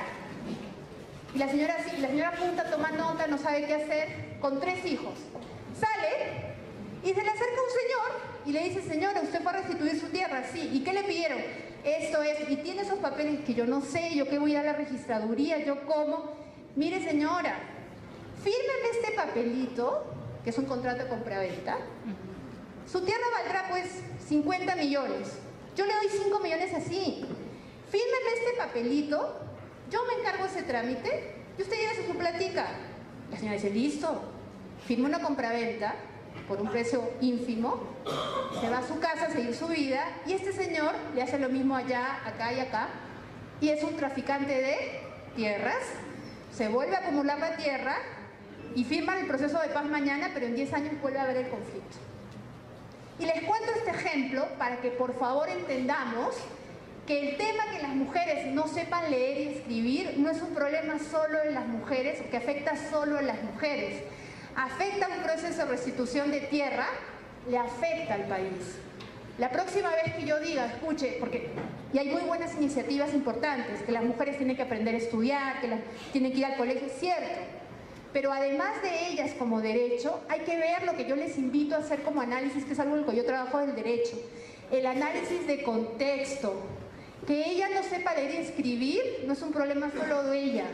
Y la señora apunta, toma nota, no sabe qué hacer, con 3 hijos. Sale y se le acerca un señor y le dice, señora, ¿usted fue a restituir su tierra? Sí. ¿Y qué le pidieron? Esto es, y tiene esos papeles que yo no sé, yo qué voy a ir a la registraduría, yo cómo. Mire señora, fírmeme este papelito, que es un contrato de compraventa. Su tierra valdrá pues 50 millones. Yo le doy 5 millones así. Fírmeme este papelito, yo me encargo ese trámite y usted lleva su platica. La señora dice, listo. Firma una compraventa por un precio ínfimo, se va a su casa a seguir su vida y este señor le hace lo mismo allá, acá y acá y es un traficante de tierras, se vuelve a acumular la tierra y firman el proceso de paz mañana, pero en 10 años vuelve a haber el conflicto. Y les cuento este ejemplo para que por favor entendamos que el tema que las mujeres no sepan leer y escribir no es un problema solo en las mujeres, que afecta solo a las mujeres. Afecta un proceso de restitución de tierra, le afecta al país. La próxima vez que yo diga, escuche, y hay muy buenas iniciativas importantes, que las mujeres tienen que aprender a estudiar, que tienen que ir al colegio, es cierto. Pero además de ellas como derecho, hay que ver lo que yo les invito a hacer como análisis, que es algo en lo que yo trabajo del derecho. El análisis de contexto. Que ella no sepa leer y escribir no es un problema solo de ella.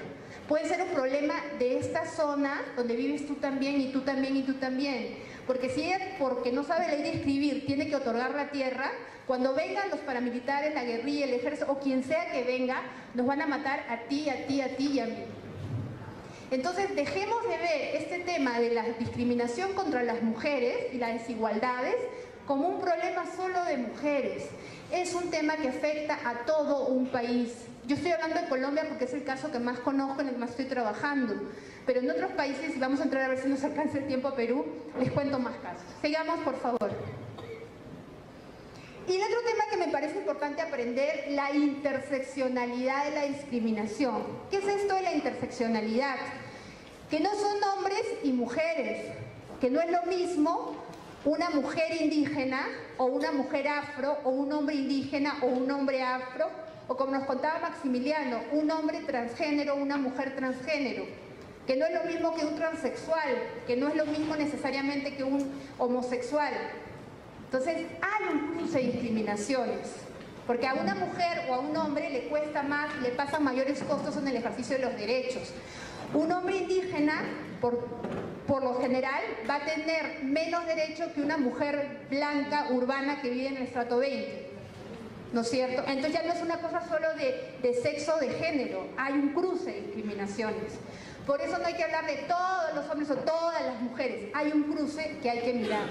Puede ser un problema de esta zona donde vives tú también y tú también y tú también. Porque si ella, porque no sabe leer y escribir, tiene que otorgar la tierra, cuando vengan los paramilitares, la guerrilla, el ejército o quien sea que venga, nos van a matar a ti, a ti, a ti y a mí. Entonces dejemos de ver este tema de la discriminación contra las mujeres y las desigualdades como un problema solo de mujeres. Es un tema que afecta a todo un país. Yo estoy hablando de Colombia porque es el caso que más conozco, en el que más estoy trabajando. Pero en otros países, y vamos a entrar a ver si nos alcanza el tiempo a Perú, les cuento más casos. Sigamos, por favor. Y el otro tema que me parece importante aprender, la interseccionalidad de la discriminación. ¿Qué es esto de la interseccionalidad? Que no son hombres y mujeres, que no es lo mismo una mujer indígena o una mujer afro o un hombre indígena o un hombre afro o como nos contaba Maximiliano, un hombre transgénero o una mujer transgénero, que no es lo mismo que un transexual, que no es lo mismo necesariamente que un homosexual. Entonces hay un cruce de discriminaciones, porque a una mujer o a un hombre le cuesta más, le pasan mayores costos en el ejercicio de los derechos. Un hombre indígena, por lo general, va a tener menos derechos que una mujer blanca, urbana, que vive en el estrato 20, ¿no es cierto? Entonces ya no es una cosa solo de sexo o de género, hay un cruce de discriminaciones. Por eso no hay que hablar de todos los hombres o todas las mujeres, hay un cruce que hay que mirar.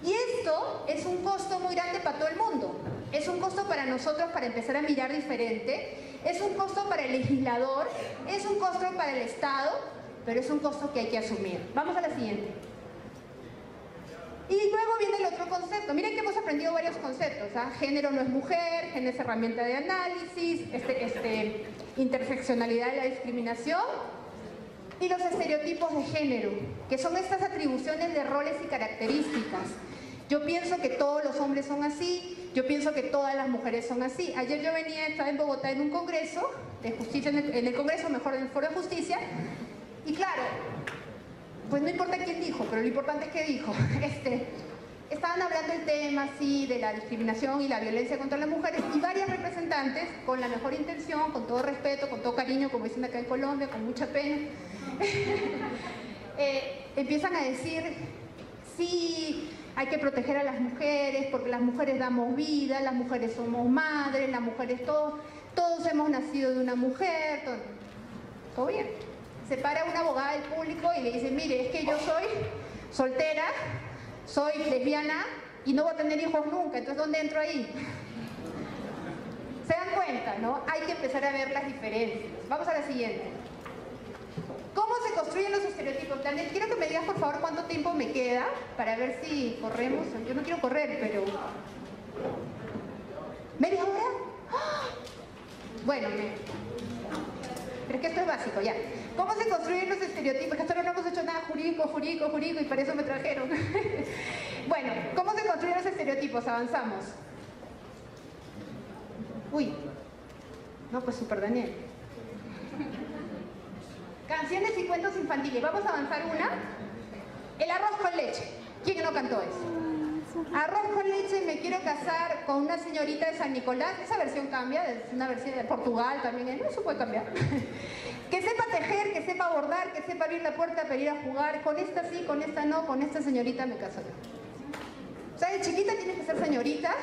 Y esto es un costo muy grande para todo el mundo. Es un costo para nosotros para empezar a mirar diferente, es un costo para el legislador, es un costo para el Estado, pero es un costo que hay que asumir. Vamos a la siguiente. Y luego viene el otro concepto. Miren que hemos aprendido varios conceptos, ¿ah? Género no es mujer, género es herramienta de análisis, interseccionalidad de la discriminación. y los estereotipos de género, que son estas atribuciones de roles y características. Yo pienso que todos los hombres son así, yo pienso que todas las mujeres son así. Ayer yo estaba en Bogotá en un congreso de justicia, en el congreso, mejor, en el Foro de Justicia, y claro, pues no importa quién dijo, pero lo importante es que dijo, estaban hablando del tema, sí, de la discriminación y la violencia contra las mujeres, y varias representantes, con la mejor intención, con todo respeto, con todo cariño, como dicen acá en Colombia, con mucha pena, empiezan a decir, sí, hay que proteger a las mujeres, porque las mujeres damos vida, las mujeres somos madres, las mujeres todos hemos nacido de una mujer, todo bien. Se para una abogada del público y le dice, mire, es que yo soy soltera, soy lesbiana y no voy a tener hijos nunca, entonces ¿dónde entro ahí? ¿Se dan cuenta, no? Hay que empezar a ver las diferencias. Vamos a la siguiente. ¿Cómo se construyen los estereotipos? Daniel, quiero que me digas por favor cuánto tiempo me queda para ver si corremos. Yo no quiero correr, pero... ¿Media hora? ¡Ah! Bueno, pero es que esto es básico, ya. ¿Cómo se construyen los estereotipos? Que hasta ahora no hemos hecho nada jurídico, y para eso me trajeron. Bueno, ¿cómo se construyen los estereotipos? Avanzamos. Uy. No, pues súper Daniel. Canciones y cuentos infantiles. Vamos a avanzar una. El arroz con leche. ¿Quién no cantó eso? Arroz con leche, me quiero casar con una señorita de San Nicolás. Esa versión cambia, es una versión de Portugal también. Eso puede cambiar. Que sepa tejer, que sepa bordar, que sepa abrir la puerta para ir a jugar. Con esta sí, con esta no, con esta señorita me caso yo. O sea, de chiquita tienes que ser señorita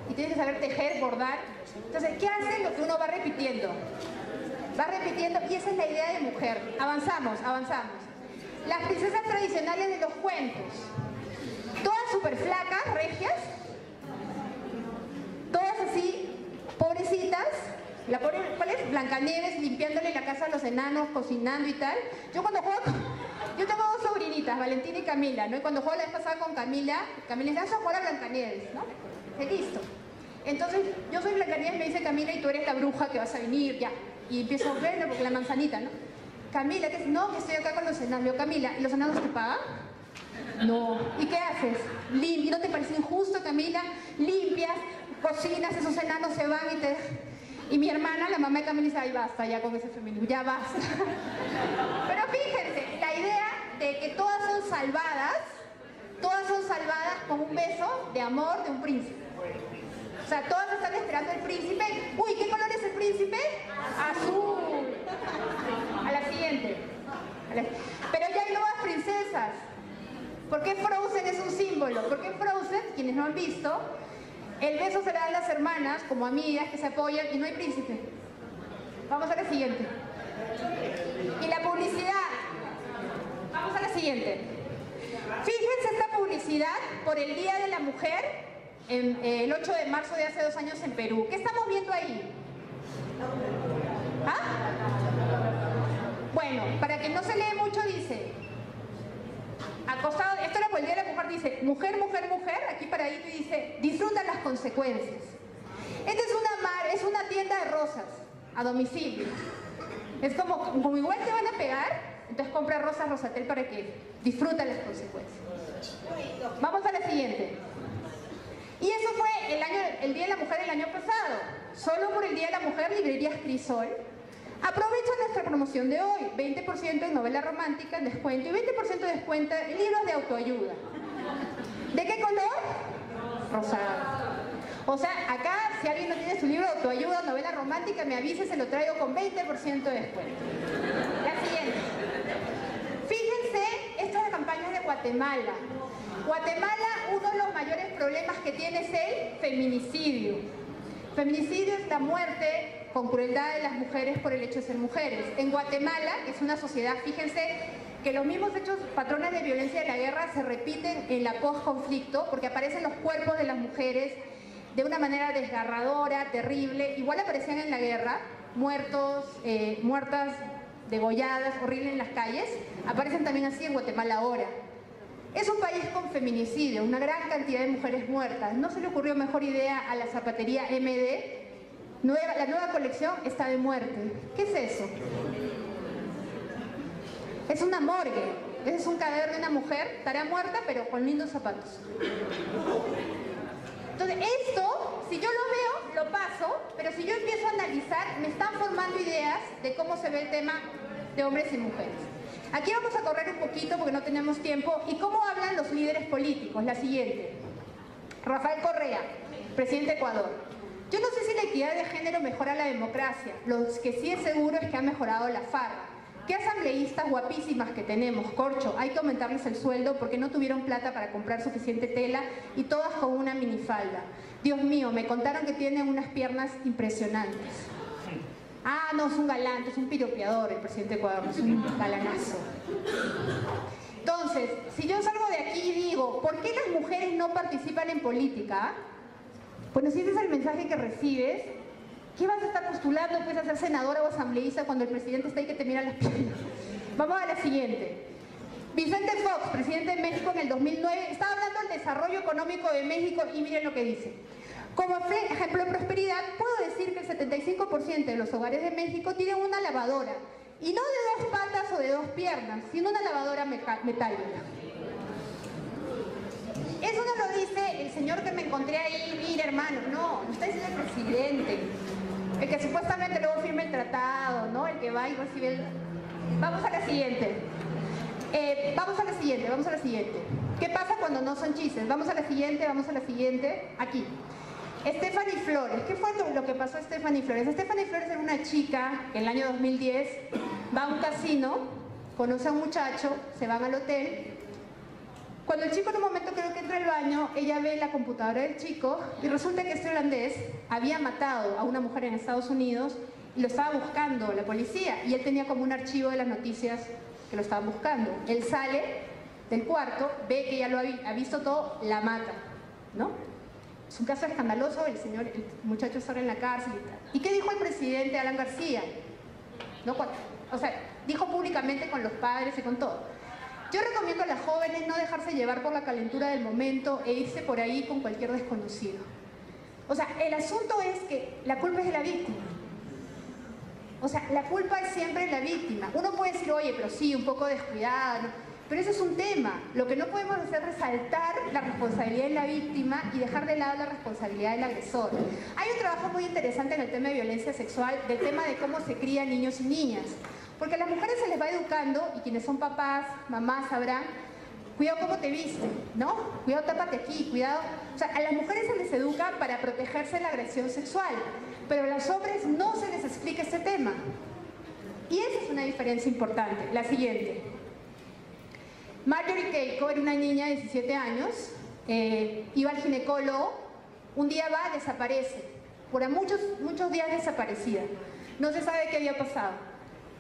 y tienes que saber tejer, bordar. Entonces, ¿qué hace? Lo que uno va repitiendo. Va repitiendo y esa es la idea de mujer. Avanzamos, avanzamos. Las princesas tradicionales de los cuentos. Todas súper flacas, regias. Todas así, pobrecitas. La pobre, ¿cuál es? Blancanieves limpiándole la casa a los enanos, cocinando y tal. Yo cuando juego, yo tengo dos sobrinitas, Valentina y Camila, ¿no? Y cuando juego la vez pasada con Camila dice, vas a jugar a Blancanieves, ¿no? Listo. Entonces, yo soy Blancanieves, me dice Camila, y tú eres la bruja que vas a venir, ya. Y empiezo a ver, porque la manzanita, ¿no? Camila, ¿qué es? No, que estoy acá con los enanos. Yo, Camila, ¿y los enanos te pagan? No. ¿Y qué haces? ¿Y no te parece injusto, Camila? Limpias, cocinas, esos enanos se van y te... Y mi hermana, la mamá de Camila, dice, ay, basta ya con ese feminismo, ya basta. Pero fíjense, la idea de que todas son salvadas con un beso de amor de un príncipe. O sea, todas están esperando el príncipe. Uy, ¿qué color es el príncipe? Azul. A la siguiente. Pero ya hay nuevas princesas. ¿Por qué Frozen es un símbolo? Porque en Frozen, quienes no han visto, el beso se le da a las hermanas como amigas que se apoyan y no hay príncipe. Vamos a la siguiente. Y la publicidad. Vamos a la siguiente. Fíjense esta publicidad por el Día de la Mujer, el 8 de marzo de hace 2 años en Perú. ¿Qué estamos viendo ahí? ¿Ah? Bueno, para que no se lee mucho dice, acostado, esto era por el Día de la Mujer, dice, mujer, mujer, mujer, aquí paradito y dice, disfruta las consecuencias. Esta es una tienda de rosas, a domicilio. Es como igual te van a pegar, entonces compra rosas Rosatel para que disfruta las consecuencias. Vamos a la siguiente. Y eso fue el Día de la Mujer el año pasado. Solo por el Día de la Mujer, Librerías Crisol aprovecha nuestra promoción de hoy. 20% en novela romántica en descuento y 20% de descuento en libros de autoayuda. ¿De qué color? Rosado. O sea, acá, si alguien no tiene su libro de autoayuda, novela romántica, me avise, se lo traigo con 20% de descuento. La siguiente. Fíjense, esta es la campaña de Guatemala. Guatemala, uno de los mayores problemas que tiene es el feminicidio. Feminicidio es la muerte con crueldad de las mujeres por el hecho de ser mujeres. En Guatemala, que es una sociedad, fíjense que los mismos hechos, patrones de violencia de la guerra se repiten en la post-conflicto porque aparecen los cuerpos de las mujeres de una manera desgarradora, terrible. Igual aparecían en la guerra, muertas, degolladas, horribles en las calles. Aparecen también así en Guatemala ahora. Es un país con feminicidio, una gran cantidad de mujeres muertas. ¿No se le ocurrió mejor idea a la zapatería MD? La nueva colección está de muerte. ¿Qué es eso? Es una morgue. Ese es un cadáver de una mujer, estará muerta, pero con lindos zapatos. Entonces, esto, si yo lo veo, lo paso, pero si yo empiezo a analizar, me están formando ideas de cómo se ve el tema de hombres y mujeres. Aquí vamos a correr un poquito porque no tenemos tiempo. ¿Y cómo hablan los líderes políticos? La siguiente. Rafael Correa, presidente de Ecuador. Yo no sé si la equidad de género mejora la democracia. Lo que sí es seguro es que ha mejorado la farra. ¿Qué asambleístas guapísimas que tenemos? Corcho, hay que aumentarles el sueldo porque no tuvieron plata para comprar suficiente tela y todas con una minifalda. Dios mío, me contaron que tienen unas piernas impresionantes. Ah, no, es un galante, es un piropeador el presidente de Ecuador, es un galanazo. Entonces, si yo salgo de aquí y digo, ¿por qué las mujeres no participan en política? Bueno, si ese es el mensaje que recibes, ¿qué vas a estar postulando? ¿Puedes ser senadora o asambleísta cuando el presidente está ahí que te mira las piernas? Vamos a la siguiente. Vicente Fox, presidente de México en el 2009, estaba hablando del desarrollo económico de México y miren lo que dice. Como ejemplo de prosperidad, puedo decir que el 75% de los hogares de México tienen una lavadora. Y no de 2 patas o de 2 piernas, sino una lavadora metálica. Eso no lo dice el señor que me encontré ahí, mira hermano, no, lo está diciendo el presidente. El que supuestamente luego firma el tratado, ¿no? El que va y recibe el... Vamos a la siguiente. Vamos a la siguiente. ¿Qué pasa cuando no son chistes? Vamos a la siguiente, aquí. Stephanie Flores. ¿Qué fue lo que pasó a Stephanie Flores? Stephanie Flores era una chica que en el año 2010 va a un casino, conoce a un muchacho, se van al hotel. Cuando el chico en un momento creo que entra al baño, ella ve la computadora del chico y resulta que este holandés había matado a una mujer en Estados Unidos y lo estaba buscando la policía y él tenía como un archivo de las noticias que lo estaban buscando. Él sale del cuarto, ve que ella lo ha visto todo, la mata, ¿no? Es un caso escandaloso, el muchacho está ahora en la cárcel y tal. ¿Y qué dijo el presidente Alan García? ¿No? O sea, dijo públicamente con los padres y con todo. Yo recomiendo a las jóvenes no dejarse llevar por la calentura del momento e irse por ahí con cualquier desconocido. O sea, el asunto es que la culpa es de la víctima. O sea, la culpa es siempre de la víctima. Uno puede decir, oye, pero sí, un poco descuidada, ¿no? Pero ese es un tema. Lo que no podemos hacer es resaltar la responsabilidad de la víctima y dejar de lado la responsabilidad del agresor. Hay un trabajo muy interesante en el tema de violencia sexual, del tema de cómo se crían niños y niñas. Porque a las mujeres se les va educando, y quienes son papás, mamás sabrán, cuidado cómo te viste, ¿no? Cuidado, tápate aquí, cuidado. O sea, a las mujeres se les educa para protegerse de la agresión sexual, pero a los hombres no se les explica este tema. Y esa es una diferencia importante. La siguiente. Marjorie Keiko era una niña de 17 años, iba al ginecólogo, un día va, desaparece. Por muchos días desaparecida. No se sabe qué había pasado.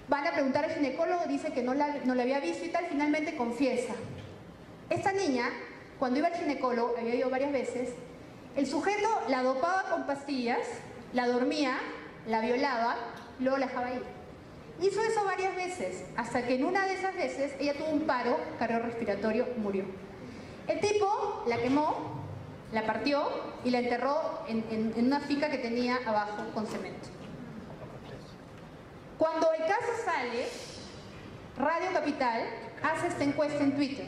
Van a preguntar al ginecólogo, dice que no la había visto y tal, finalmente confiesa. Esta niña, cuando iba al ginecólogo, había ido varias veces, el sujeto la dopaba con pastillas, la dormía, la violaba, luego la dejaba ir. Hizo eso varias veces, hasta que en una de esas veces ella tuvo un paro cardiorrespiratorio, murió. El tipo la quemó, la partió y la enterró en una finca que tenía abajo con cemento. Cuando el caso sale, Radio Capital hace esta encuesta en Twitter.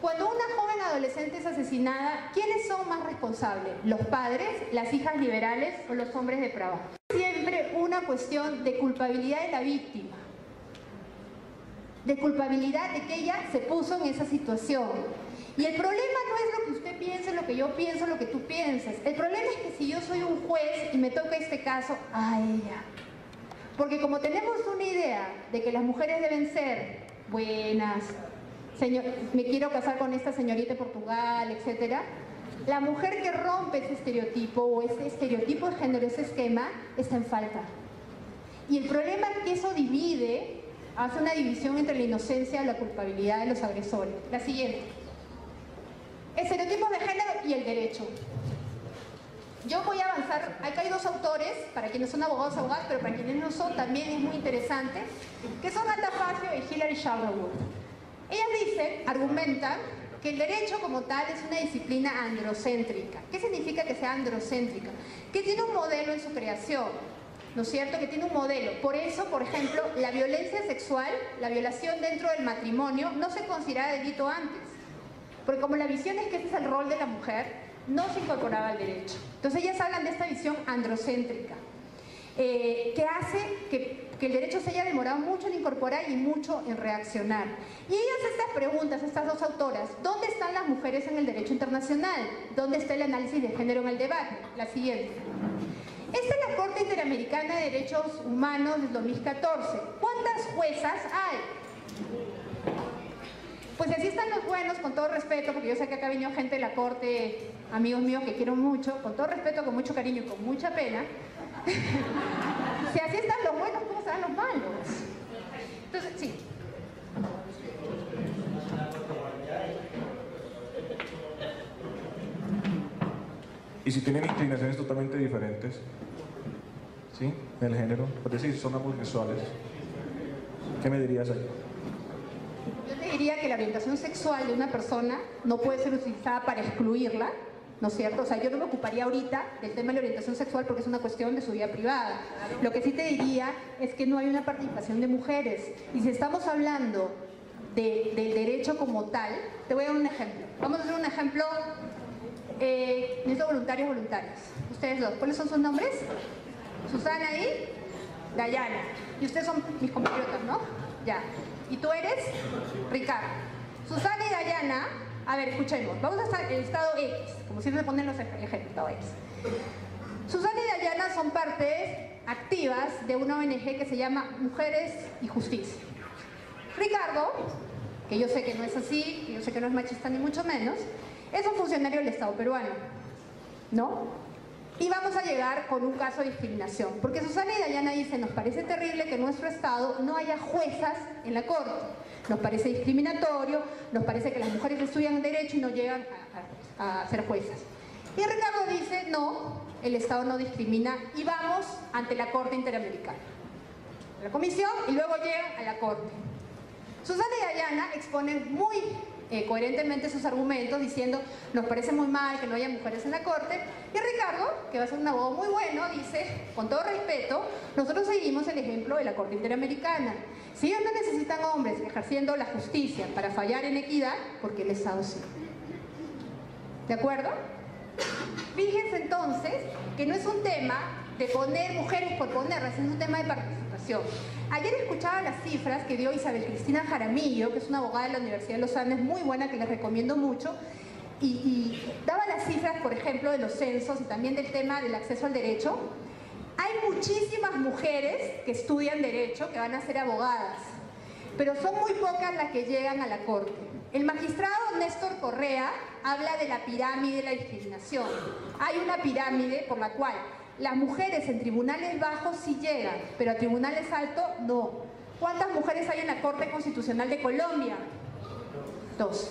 Cuando una joven adolescente es asesinada, ¿quiénes son más responsables? ¿Los padres, las hijas liberales o los hombres depravados? Siempre una cuestión de culpabilidad de la víctima. De culpabilidad de que ella se puso en esa situación. Y el problema no es lo que usted piense, lo que yo pienso, lo que tú pienses. El problema es que si yo soy un juez y me toca este caso, a ella. Porque como tenemos una idea de que las mujeres deben ser buenas, me quiero casar con esta señorita de Portugal, etc. La mujer que rompe ese estereotipo o ese estereotipo de género, ese esquema, está en falta. Y el problema es que eso divide, hace una división entre la inocencia y la culpabilidad de los agresores. La siguiente. Estereotipos de género y el derecho. Yo voy a avanzar, acá hay 2 autores, para quienes son abogadas, pero para quienes no son también es muy interesante, que son Alta Facio y Hilary Charlewood. Ellas dicen, argumentan, que el derecho como tal es una disciplina androcéntrica. ¿Qué significa que sea androcéntrica? Que tiene un modelo en su creación. ¿no es cierto?, que tiene un modelo. Por eso, por ejemplo, la violencia sexual, la violación dentro del matrimonio, no se considera delito antes. Porque como la visión es que ese es el rol de la mujer, no se incorporaba al derecho. Entonces ellas hablan de esta visión androcéntrica, que hace que el derecho se haya demorado mucho en incorporar y mucho en reaccionar. Y ellas estas preguntas, estas dos autoras, ¿dónde están las mujeres en el derecho internacional? ¿Dónde está el análisis de género en el debate? La siguiente. Esta es la Corte Interamericana de Derechos Humanos del 2014. ¿Cuántas juezas hay? Pues así están los buenos, con todo respeto, porque yo sé que acá ha venido gente de la Corte, amigos míos que quiero mucho, con todo respeto, con mucho cariño y con mucha pena. Si así están los buenos, ¿cómo serán los malos? Entonces, sí. Y si tienen inclinaciones totalmente diferentes, ¿sí?, en el género, es decir, son homosexuales, ¿qué me dirías ahí? Yo te diría que la orientación sexual de una persona no puede ser utilizada para excluirla, ¿no es cierto? O sea, yo no me ocuparía ahorita del tema de la orientación sexual porque es una cuestión de su vida privada. Lo que sí te diría es que no hay una participación de mujeres. Y si estamos hablando del derecho como tal, te voy a dar un ejemplo. Vamos a hacer un ejemplo, necesito voluntarios. Ustedes dos, ¿cuáles son sus nombres? Susana y Dayana. Y ustedes son mis compatriotas, ¿no? Ya. ¿Y tú eres? Ricardo. Susana y Dayana, a ver, escuchemos. Vamos a estar en el estado X, como siempre ponen los ejemplos, estado X. Susana y Dayana son partes activas de una ONG que se llama Mujeres y Justicia. Ricardo, que yo sé que no es así, que yo sé que no es machista ni mucho menos, es un funcionario del Estado peruano, ¿no? Y vamos a llegar con un caso de discriminación, porque Susana y Dayana dicen, nos parece terrible que en nuestro Estado no haya juezas en la Corte. Nos parece discriminatorio, nos parece que las mujeres estudian Derecho y no llegan a ser juezas. Y Ricardo dice, no, el Estado no discrimina y vamos ante la Corte Interamericana. La comisión y luego llegan a la Corte. Susana y Dayana exponen muy coherentemente sus argumentos diciendo, nos parece muy mal que no haya mujeres en la Corte, y Ricardo, que va a ser un abogado muy bueno, dice, con todo respeto, nosotros seguimos el ejemplo de la Corte Interamericana. Si ellos no necesitan hombres ejerciendo la justicia para fallar en equidad, porque el Estado sí. ¿De acuerdo? Fíjense entonces que no es un tema de poner mujeres por ponerlas, es un tema de participación. Ayer escuchaba las cifras que dio Isabel Cristina Jaramillo, que es una abogada de la Universidad de los Andes, muy buena, que les recomiendo mucho, y daba las cifras, por ejemplo, de los censos y también del tema del acceso al derecho. Hay muchísimas mujeres que estudian derecho, que van a ser abogadas, pero son muy pocas las que llegan a la Corte. El magistrado Néstor Correa habla de la pirámide de la discriminación. Hay una pirámide por la cual las mujeres en tribunales bajos sí llegan, pero a tribunales altos no. ¿Cuántas mujeres hay en la Corte Constitucional de Colombia? 2.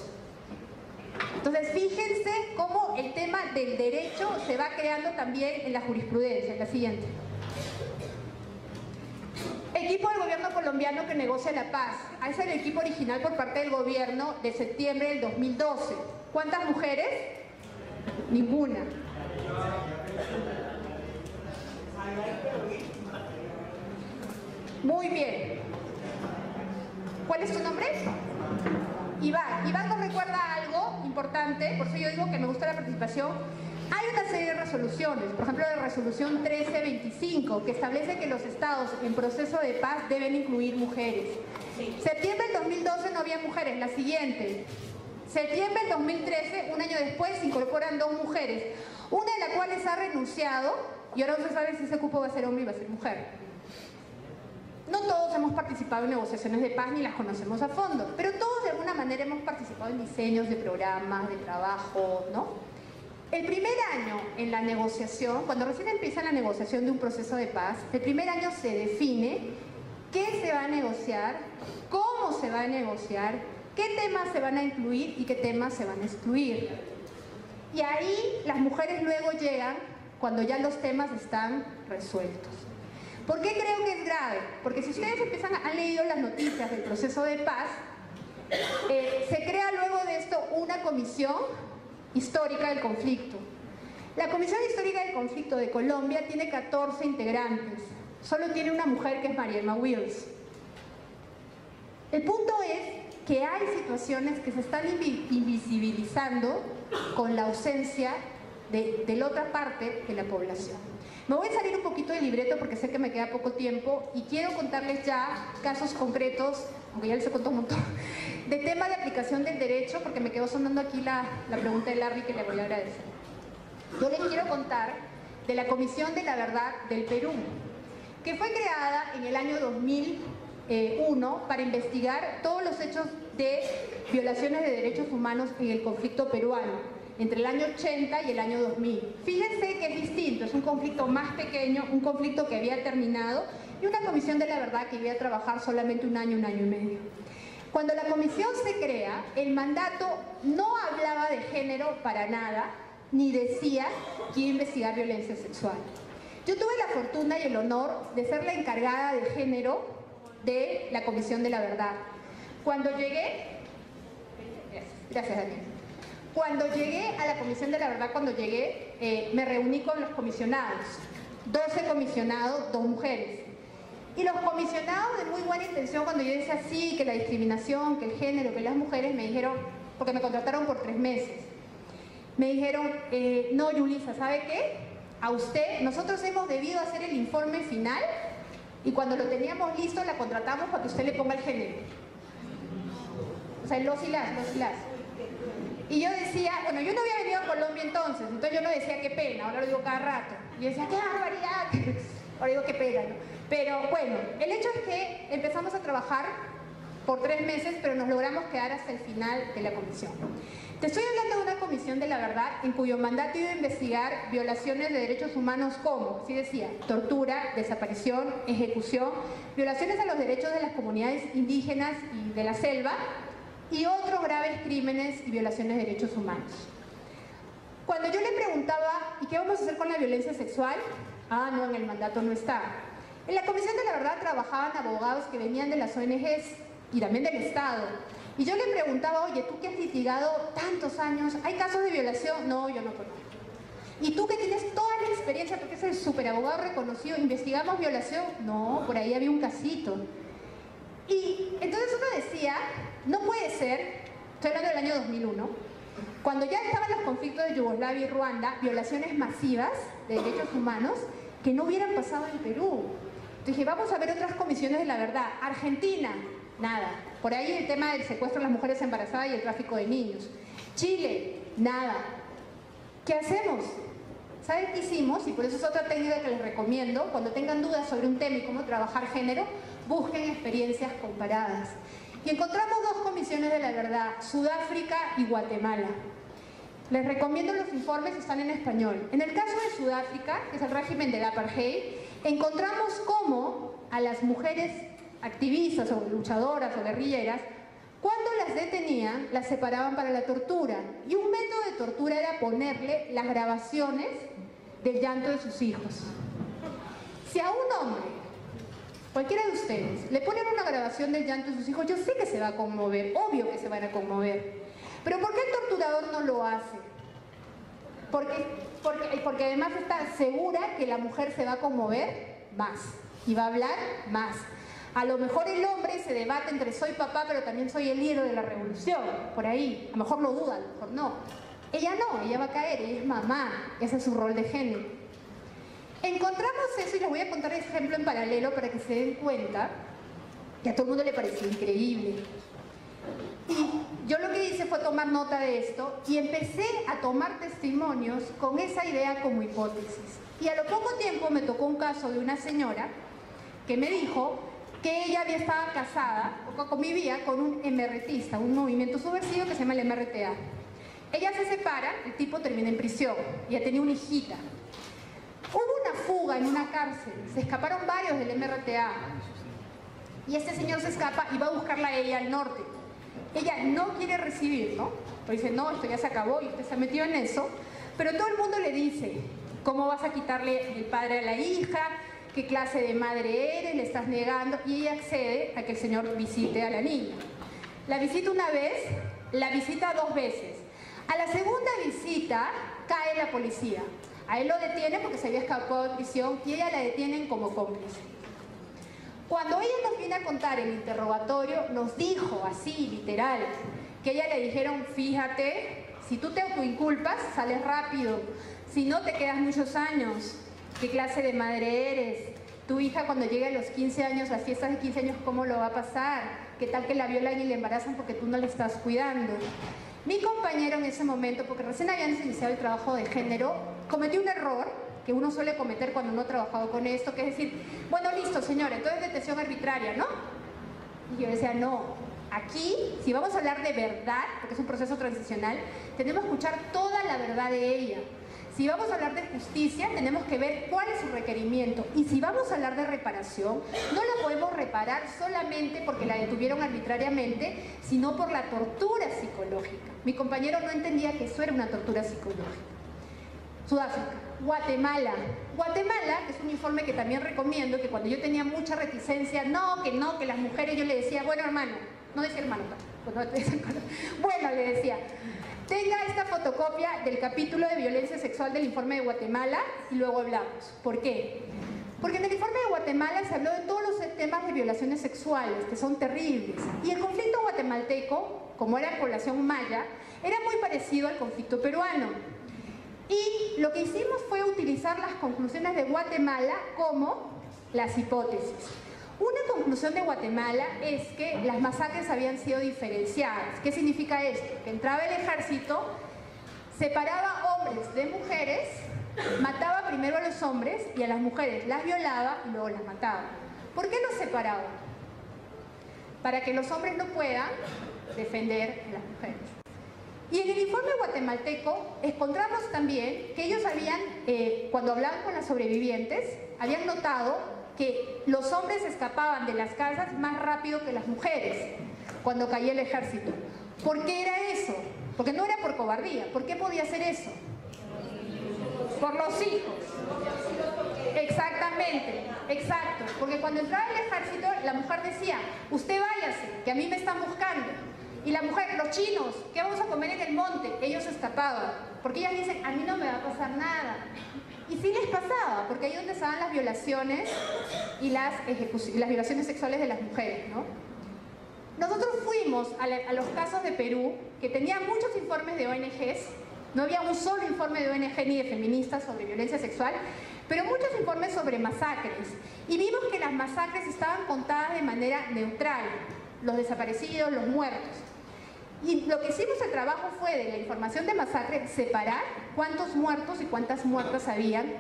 Entonces, fíjense cómo el tema del derecho se va creando también en la jurisprudencia. La siguiente. Equipo del gobierno colombiano que negocia la paz. Ese es el equipo original por parte del gobierno de septiembre del 2012. ¿Cuántas mujeres? Ninguna. Muy bien. ¿Cuál es tu nombre? Iván. Iván nos recuerda algo importante, por eso yo digo que me gusta la participación. Hay una serie de resoluciones, por ejemplo la resolución 1325, que establece que los estados en proceso de paz deben incluir mujeres. Septiembre del 2012 no había mujeres. La siguiente. Septiembre del 2013, un año después, se incorporan 2 mujeres, una de las cuales ha renunciado y ahora no se sabe si ese cupo va a ser hombre y va a ser mujer. No todos hemos participado en negociaciones de paz ni las conocemos a fondo, pero todos de alguna manera hemos participado en diseños de programas, de trabajo, ¿no? El primer año en la negociación, cuando recién empieza la negociación de un proceso de paz, el primer año se define qué se va a negociar, cómo se va a negociar, qué temas se van a incluir y qué temas se van a excluir. Y ahí las mujeres luego llegan cuando ya los temas están resueltos. ¿Por qué creo que es grave? Porque si ustedes han leído las noticias del proceso de paz, se crea luego de esto una comisión histórica del conflicto. La Comisión Histórica del Conflicto de Colombia tiene 14 integrantes. solo tiene una mujer que es Marielma Wills. El punto es que hay situaciones que se están invisibilizando con la ausencia de la otra parte de la población. Me voy a salir un poquito del libreto porque sé que me queda poco tiempo y quiero contarles ya casos concretos, aunque ya les he contado un montón, de tema de aplicación del derecho, porque me quedó sonando aquí la pregunta de Larry, que le voy a agradecer. Yo les quiero contar de la Comisión de la Verdad del Perú, que fue creada en el año 2001 para investigar todos los hechos de violaciones de derechos humanos en el conflicto peruano, entre el año 80 y el año 2000. Fíjense que es distinto, es un conflicto más pequeño, un conflicto que había terminado, y una comisión de la verdad que iba a trabajar solamente un año y medio. Cuando la comisión se crea, el mandato no hablaba de género para nada, ni decía que iba a investigar violencia sexual. Yo tuve la fortuna y el honor de ser la encargada de género de la Comisión de la Verdad. Cuando llegué, gracias Daniel. Cuando llegué a la Comisión de la Verdad, me reuní con los comisionados, 12 comisionados, 2 mujeres. Y los comisionados de muy buena intención, cuando yo decía sí, que la discriminación, que el género, que las mujeres, me dijeron, porque me contrataron por 3 meses, me dijeron, no, Yulisa, ¿sabe qué? A usted, nosotros hemos debido hacer el informe final y cuando lo teníamos listo la contratamos para que usted le ponga el género. O sea, los y las. Y yo decía, bueno, yo no había venido a Colombia entonces yo no decía qué pena, ahora lo digo cada rato. Y yo decía, qué barbaridad, ahora digo qué pena, ¿no? Pero bueno, el hecho es que empezamos a trabajar por 3 meses, pero nos logramos quedar hasta el final de la comisión. Te estoy hablando de una comisión de la verdad en cuyo mandato iba a investigar violaciones de derechos humanos como, así decía, tortura, desaparición, ejecución, violaciones a los derechos de las comunidades indígenas y de la selva, y otros graves crímenes y violaciones de derechos humanos. Cuando yo le preguntaba, ¿y qué vamos a hacer con la violencia sexual? Ah, no, en el mandato no está. En la Comisión de la Verdad trabajaban abogados que venían de las ONGs y también del Estado. Y yo le preguntaba, oye, tú que has litigado tantos años, ¿hay casos de violación? No, yo no conozco. ¿Y tú que tienes toda la experiencia, porque eres el superabogado reconocido, investigamos violación? No, por ahí había un casito. Y entonces uno decía, no puede ser, estoy hablando del año 2001, cuando ya estaban los conflictos de Yugoslavia y Ruanda, violaciones masivas de derechos humanos que no hubieran pasado en Perú. Entonces dije, vamos a ver otras comisiones de la verdad. Argentina, nada. Por ahí el tema del secuestro de las mujeres embarazadas y el tráfico de niños. Chile, nada. ¿Qué hacemos? ¿Saben qué hicimos? Y por eso es otra técnica que les recomiendo. Cuando tengan dudas sobre un tema y cómo trabajar género, busquen experiencias comparadas. Y encontramos 2 comisiones de la verdad, Sudáfrica y Guatemala. Les recomiendo los informes, están en español. En el caso de Sudáfrica, que es el régimen del apartheid, encontramos cómo a las mujeres activistas o luchadoras o guerrilleras, cuando las detenían, las separaban para la tortura. Y un método de tortura era ponerle las grabaciones del llanto de sus hijos. Si a un hombre, cualquiera de ustedes, le ponen una grabación del llanto de sus hijos, yo sé que se va a conmover, obvio que se van a conmover. Pero ¿por qué el torturador no lo hace? Porque además está segura que la mujer se va a conmover más y va a hablar más. A lo mejor el hombre se debate entre soy papá pero también soy el líder de la revolución, por ahí, a lo mejor lo duda, a lo mejor no. Ella no, ella va a caer, ella es mamá, ese es su rol de género. Encontramos eso y les voy a contar el ejemplo en paralelo para que se den cuenta que a todo el mundo le pareció increíble. Y yo lo que hice fue tomar nota de esto y empecé a tomar testimonios con esa idea como hipótesis. Y a lo poco tiempo me tocó un caso de una señora que me dijo que ella había estado casada o convivía con un MRTista, un movimiento subversivo que se llama el MRTA. Ella se separa, el tipo termina en prisión, ella tenía una hijita. Hubo una fuga en una cárcel, se escaparon varios del MRTA y este señor se escapa y va a buscarla a ella al norte. Ella no quiere recibir, ¿no? Pues dice, no, esto ya se acabó y usted se ha metido en eso, pero todo el mundo le dice, ¿cómo vas a quitarle el padre a la hija? ¿Qué clase de madre eres? Le estás negando. Y ella accede a que el señor visite a la niña. La visita una vez, la visita 2 veces. A la segunda visita cae la policía. A él lo detienen porque se había escapado de prisión y ella la detienen como cómplice. Cuando ella nos viene a contar el interrogatorio, nos dijo así, literal, que ella le dijeron, fíjate, si tú te autoinculpas, sales rápido, si no te quedas muchos años, ¿qué clase de madre eres? Tu hija cuando llegue a los 15 años, las fiestas de 15 años, ¿cómo lo va a pasar? ¿Qué tal que la violan y la embarazan porque tú no le estás cuidando? Mi compañero en ese momento, porque recién habían iniciado el trabajo de género, cometió un error que uno suele cometer cuando no ha trabajado con esto, que es decir, bueno, listo, señora, entonces detención arbitraria, ¿no? Y yo decía, no, aquí, si vamos a hablar de verdad, porque es un proceso transicional, tenemos que escuchar toda la verdad de ella. Si vamos a hablar de justicia, tenemos que ver cuál es su requerimiento. Y si vamos a hablar de reparación, no la podemos reparar solamente porque la detuvieron arbitrariamente, sino por la tortura psicológica. Mi compañero no entendía que eso era una tortura psicológica. Sudáfrica, Guatemala. Guatemala, que es un informe que también recomiendo, que cuando yo tenía mucha reticencia, que las mujeres, yo le decía, bueno hermano, no decía hermano, bueno, le decía, tenga esta fotocopia del capítulo de violencia sexual del informe de Guatemala y luego hablamos. ¿Por qué? Porque en el informe de Guatemala se habló de todos los temas de violaciones sexuales, que son terribles. Y el conflicto guatemalteco, como era población maya, era muy parecido al conflicto peruano. Y lo que hicimos fue utilizar las conclusiones de Guatemala como las hipótesis. Una conclusión de Guatemala es que las masacres habían sido diferenciadas. ¿Qué significa esto? Que entraba el ejército, separaba hombres de mujeres, mataba primero a los hombres y a las mujeres las violaba y luego las mataba. ¿Por qué los separaba? Para que los hombres no puedan defender a las mujeres. Y en el informe guatemalteco encontramos también que ellos habían, cuando hablaban con las sobrevivientes, habían notado que los hombres escapaban de las casas más rápido que las mujeres cuando caía el ejército. ¿Por qué era eso? Porque no era por cobardía. ¿Por qué podía hacer eso? Por los hijos. Exactamente, exacto. Porque cuando entraba el ejército, la mujer decía, usted váyase, que a mí me están buscando. Y la mujer, los chinos, ¿qué vamos a comer en el monte? Ellos escapaban. Porque ellas dicen, a mí no me va a pasar nada. Y sí les pasaba, porque ahí es donde estaban las violaciones y las violaciones sexuales de las mujeres, ¿no? Nosotros fuimos a los casos de Perú, que tenían muchos informes de ONGs, no había un solo informe de ONG ni de feministas sobre violencia sexual, pero muchos informes sobre masacres. Y vimos que las masacres estaban contadas de manera neutral, los desaparecidos, los muertos. Y lo que hicimos el trabajo fue de la información de masacre, separar cuántos muertos y cuántas muertas habían,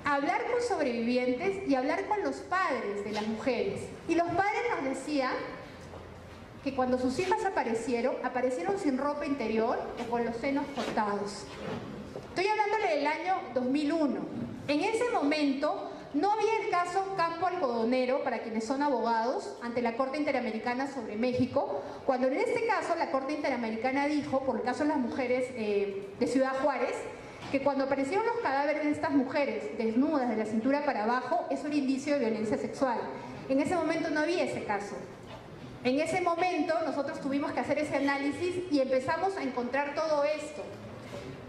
hablar con sobrevivientes y hablar con los padres de las mujeres. Y los padres nos decían que cuando sus hijas aparecieron sin ropa interior o con los senos cortados. Estoy hablándole del año 2001. En ese momento no había el caso Campo Algodonero, para quienes son abogados, ante la Corte Interamericana sobre México, cuando en este caso la Corte Interamericana dijo, por el caso de las mujeres de Ciudad Juárez, que cuando aparecieron los cadáveres de estas mujeres desnudas de la cintura para abajo, es un indicio de violencia sexual. En ese momento no había ese caso. En ese momento nosotros tuvimos que hacer ese análisis y empezamos a encontrar todo esto.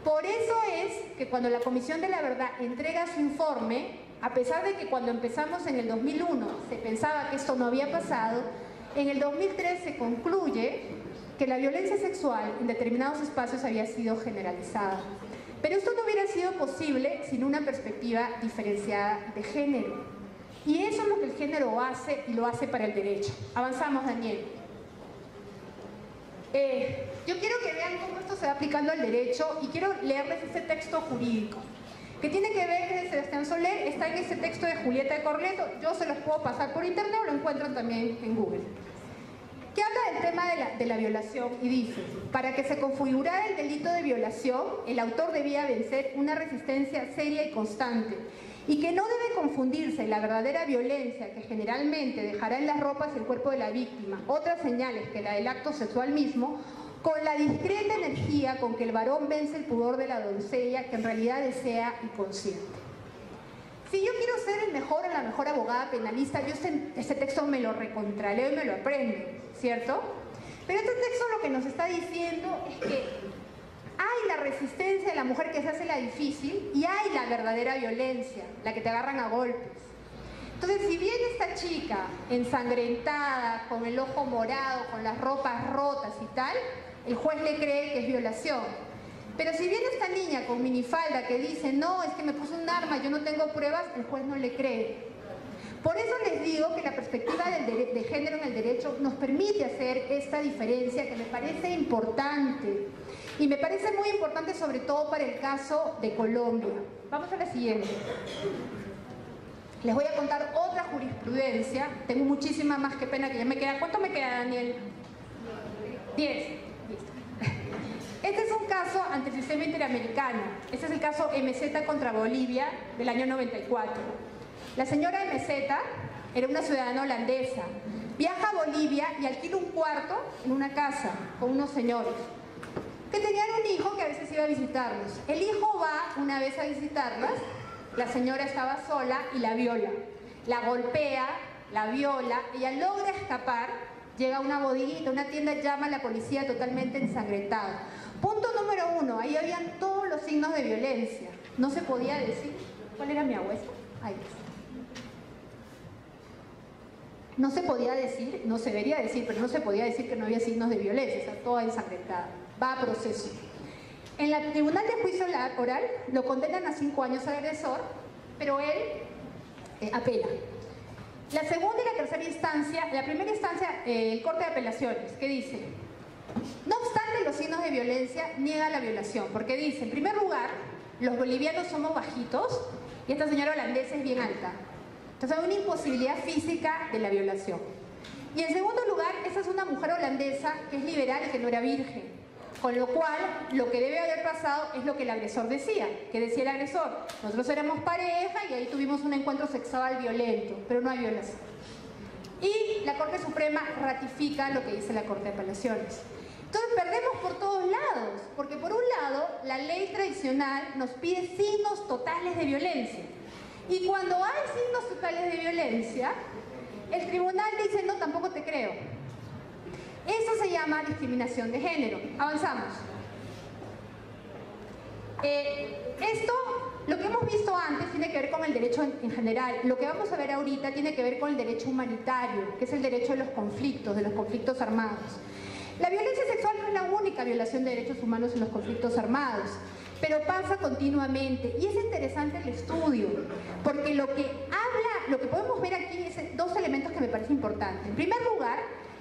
Por eso es que cuando la Comisión de la Verdad entrega su informe, a pesar de que cuando empezamos en el 2001 se pensaba que esto no había pasado, en el 2003 se concluye que la violencia sexual en determinados espacios había sido generalizada. Pero esto no hubiera sido posible sin una perspectiva diferenciada de género. Y eso es lo que el género hace y lo hace para el derecho. Avanzamos, Daniel. Yo quiero que vean cómo esto se va aplicando al derecho y quiero leerles este texto jurídico que tiene que ver, que Sebastián Soler está en ese texto de Julieta de Corleto. Yo se los puedo pasar por internet o lo encuentran también en Google, que habla del tema de la violación y dice: para que se configurara el delito de violación, el autor debía vencer una resistencia seria y constante, y que no debe confundirse la verdadera violencia, que generalmente dejará en las ropas el cuerpo de la víctima otras señales que la del acto sexual mismo, con la discreta energía con que el varón vence el pudor de la doncella, que en realidad desea y consiente. Si yo quiero ser el mejor o la mejor abogada penalista, yo este texto me lo recontraleo y me lo aprendo, ¿cierto? Pero este texto lo que nos está diciendo es que hay la resistencia de la mujer que se hace la difícil y hay la verdadera violencia, la que te agarran a golpes. Entonces, si bien esta chica ensangrentada, con el ojo morado, con las ropas rotas y tal, el juez le cree que es violación. Pero si viene esta niña con minifalda que dice, no, es que me puso un arma, yo no tengo pruebas, el juez no le cree. Por eso les digo que la perspectiva de género en el derecho nos permite hacer esta diferencia que me parece importante. Y me parece muy importante sobre todo para el caso de Colombia. Vamos a la siguiente. Les voy a contar otra jurisprudencia. Tengo muchísima más, que pena que ya me queda. ¿Cuánto me queda, Daniel? 10. Listo. Este es un caso ante el sistema interamericano. Este es el caso MZ contra Bolivia del año 94. La señora MZ era una ciudadana holandesa. Viaja a Bolivia y alquila un cuarto en una casa con unos señores que tenían un hijo que a veces iba a visitarlos. El hijo va una vez a visitarlas, la señora estaba sola y la viola. La golpea, la viola, ella logra escapar, llega a una bodeguita, una tienda, llama a la policía totalmente ensangrentada. Punto número 1, ahí habían todos los signos de violencia. No se podía decir, ¿cuál era mi abuela? Ahí está. No se podía decir, no se debería decir, pero no se podía decir que no había signos de violencia, está toda ensangrentada. Va a proceso. En el tribunal de juicio oral lo condenan a 5 años al agresor, pero él apela. La segunda y la tercera instancia, la primera instancia, el Corte de Apelaciones, ¿qué dice? No obstante los signos de violencia, niega la violación, porque dice, en primer lugar, los bolivianos somos bajitos y esta señora holandesa es bien alta. Entonces hay una imposibilidad física de la violación. Y en segundo lugar, esa es una mujer holandesa que es liberal y que no era virgen. Con lo cual, lo que debe haber pasado es lo que el agresor decía. Que decía el agresor, nosotros éramos pareja y ahí tuvimos un encuentro sexual violento, pero no hay violación. Y la Corte Suprema ratifica lo que dice la Corte de Apelaciones. Entonces perdemos por todos lados, porque por un lado, la ley tradicional nos pide signos totales de violencia. Y cuando hay signos totales de violencia, el tribunal dice, no, tampoco te creo. Eso se llama discriminación de género. Avanzamos. Esto, lo que hemos visto antes, tiene que ver con el derecho en general. Lo que vamos a ver ahorita tiene que ver con el derecho humanitario, que es el derecho de los conflictos armados. La violencia sexual no es la única violación de derechos humanos en los conflictos armados, pero pasa continuamente. Y es interesante el estudio, porque lo que podemos ver aquí es 2 elementos que me parecen importantes. En primer lugar,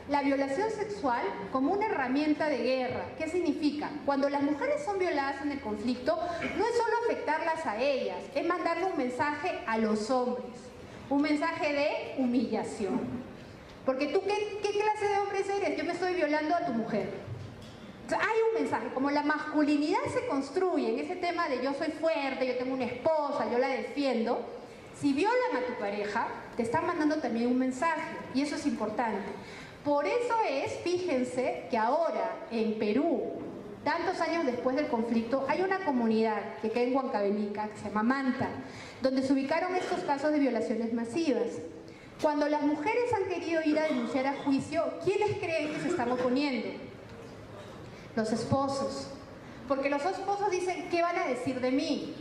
la violación sexual como una herramienta de guerra. ¿Qué significa? Cuando las mujeres son violadas en el conflicto, no es solo afectarlas a ellas, es mandarle un mensaje a los hombres, un mensaje de humillación. Porque tú, ¿qué clase de hombre eres? Yo me estoy violando a tu mujer. O sea, hay un mensaje, como la masculinidad se construye en ese tema de yo soy fuerte, yo tengo una esposa, yo la defiendo. Si violan a tu pareja, te están mandando también un mensaje, y eso es importante. Por eso es, fíjense, que ahora en Perú, tantos años después del conflicto, hay una comunidad que queda en Huancavelica, que se llama Manta, donde se ubicaron estos casos de violaciones masivas. Cuando las mujeres han querido ir a denunciar a juicio, ¿quiénes creen que se están oponiendo? Los esposos. Porque los esposos dicen, ¿qué van a decir de mí?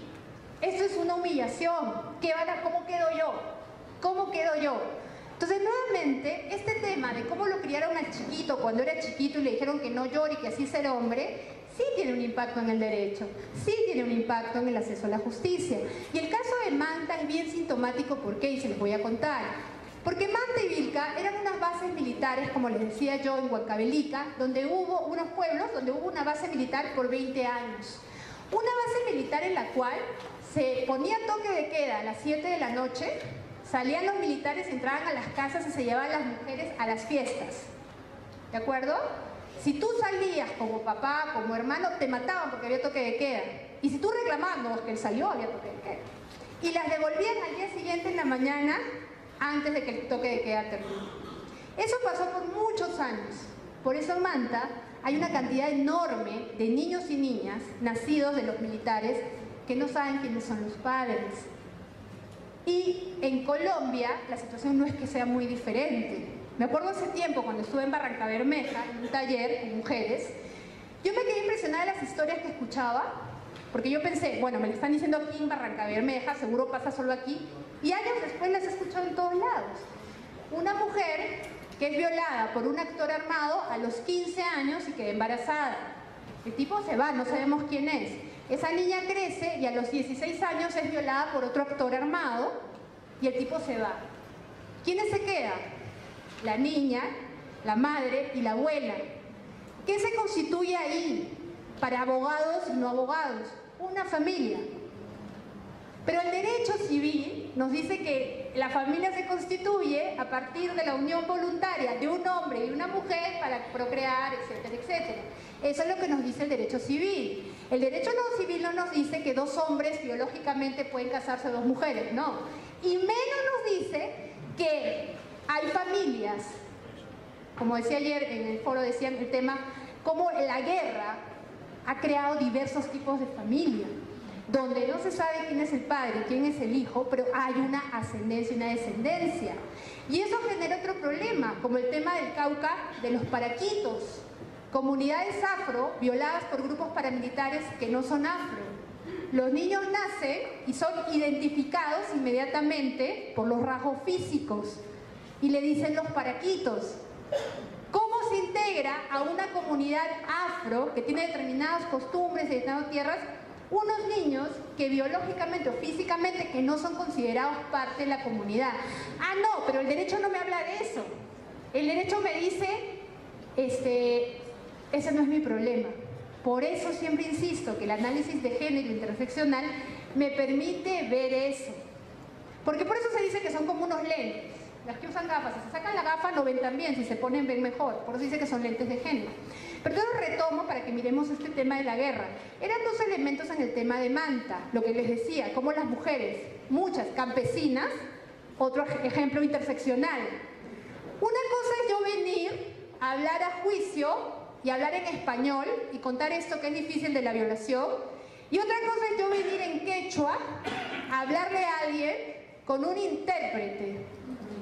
Esto es una humillación. ¿Cómo quedo yo? ¿Cómo quedo yo? Entonces, nuevamente, este tema de cómo lo criaron al chiquito cuando era chiquito y le dijeron que no llore y que así ser hombre, sí tiene un impacto en el derecho, sí tiene un impacto en el acceso a la justicia. Y el caso de Manta es bien sintomático, ¿por qué? Y se les voy a contar. Porque Manta y Vilca eran unas bases militares, como les decía yo, en Huancavelica, donde hubo unos pueblos, donde hubo una base militar por 20 años. Una base militar en la cual se ponía toque de queda a las 7 de la noche, salían los militares, entraban a las casas y se llevaban las mujeres a las fiestas. ¿De acuerdo? Si tú salías como papá, como hermano, te mataban porque había toque de queda. Y si tú reclamabas, no, que él salió, había toque de queda. Y las devolvían al día siguiente en la mañana, antes de que el toque de queda termine. Eso pasó por muchos años. Por eso en Manta hay una cantidad enorme de niños y niñas nacidos de los militares que no saben quiénes son los padres. Y en Colombia la situación no es que sea muy diferente. Me acuerdo hace tiempo cuando estuve en Barrancabermeja, en un taller con mujeres, yo me quedé impresionada de las historias que escuchaba, porque yo pensé, bueno, me lo están diciendo aquí en Barrancabermeja, seguro pasa solo aquí. Y años después las he escuchado en todos lados. Una mujer que es violada por un actor armado a los 15 años y queda embarazada. El tipo se va, no sabemos quién es. Esa niña crece y a los 16 años es violada por otro actor armado y el tipo se va. ¿Quiénes se quedan? La niña, la madre y la abuela. ¿Qué se constituye ahí para abogados y no abogados? Una familia. Pero el derecho civil nos dice que la familia se constituye a partir de la unión voluntaria de un hombre y una mujer para procrear, etcétera, etcétera. Eso es lo que nos dice el derecho civil. El derecho no civil no nos dice que dos hombres biológicamente pueden casarse dos mujeres, no. Y menos nos dice que hay familias, como decía ayer en el foro, decían el tema, como la guerra ha creado diversos tipos de familia, donde no se sabe quién es el padre, quién es el hijo, pero hay una ascendencia y una descendencia. Y eso genera otro problema, como el tema del Cauca de los paraquitos, comunidades afro violadas por grupos paramilitares que no son afro. Los niños nacen y son identificados inmediatamente por los rasgos físicos y le dicen los paraquitos. ¿Cómo se integra a una comunidad afro que tiene determinadas costumbres y determinadas tierras unos niños que biológicamente o físicamente que no son considerados parte de la comunidad? Ah, no, pero el derecho no me habla de eso. El derecho me dice, ese no es mi problema. Por eso siempre insisto que el análisis de género interseccional me permite ver eso. Porque por eso se dice que son como unos lentes. Las que usan gafas, si se sacan la gafa no ven tan bien, si se ponen ven mejor. Por eso dice que son lentes de género. Pero yo lo retomo para que miremos este tema de la guerra. Eran dos elementos en el tema de Manta, lo que les decía, como las mujeres, muchas campesinas, otro ejemplo interseccional. Una cosa es yo venir a hablar a juicio y hablar en español y contar esto que es difícil de la violación, y otra cosa es yo venir en quechua a hablarle a alguien con un intérprete.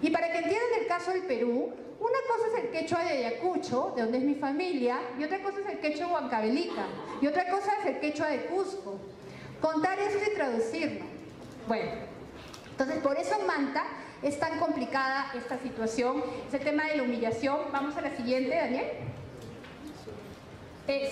Y para que entiendan el caso del Perú, una cosa es el quechua de Ayacucho, de donde es mi familia, y otra cosa es el quechua de Huancavelica, y otra cosa es el quechua de Cusco. Contar eso y traducirlo. Bueno, entonces por eso en Manta es tan complicada esta situación, ese tema de la humillación. Vamos a la siguiente, Daniel.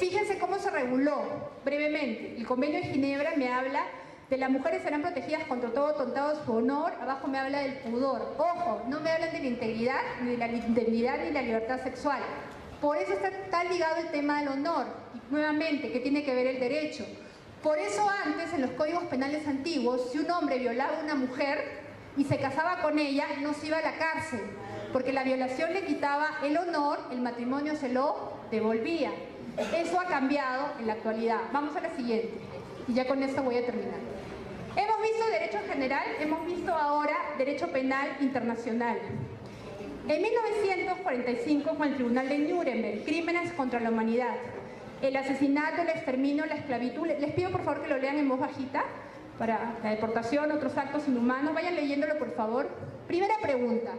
Fíjense cómo se reguló brevemente. El Convenio de Ginebra me habla de las mujeres serán protegidas contra todo atentado a su honor. Abajo me habla del pudor. Ojo, no me hablan de la integridad, ni de la indemnidad, ni de la libertad sexual. Por eso está tan ligado el tema del honor. Y nuevamente, ¿qué tiene que ver el derecho? Por eso antes, en los códigos penales antiguos, si un hombre violaba a una mujer y se casaba con ella, no se iba a la cárcel, porque la violación le quitaba el honor, el matrimonio se lo devolvía. Eso ha cambiado en la actualidad. Vamos a la siguiente, y ya con esto voy a terminar. Hemos visto derecho general, hemos visto ahora derecho penal internacional. En 1945, con el Tribunal de Nuremberg, crímenes contra la humanidad, el asesinato, el exterminio, la esclavitud. Les pido por favor que lo lean en voz bajita, para la deportación, otros actos inhumanos. Vayan leyéndolo por favor. Primera pregunta,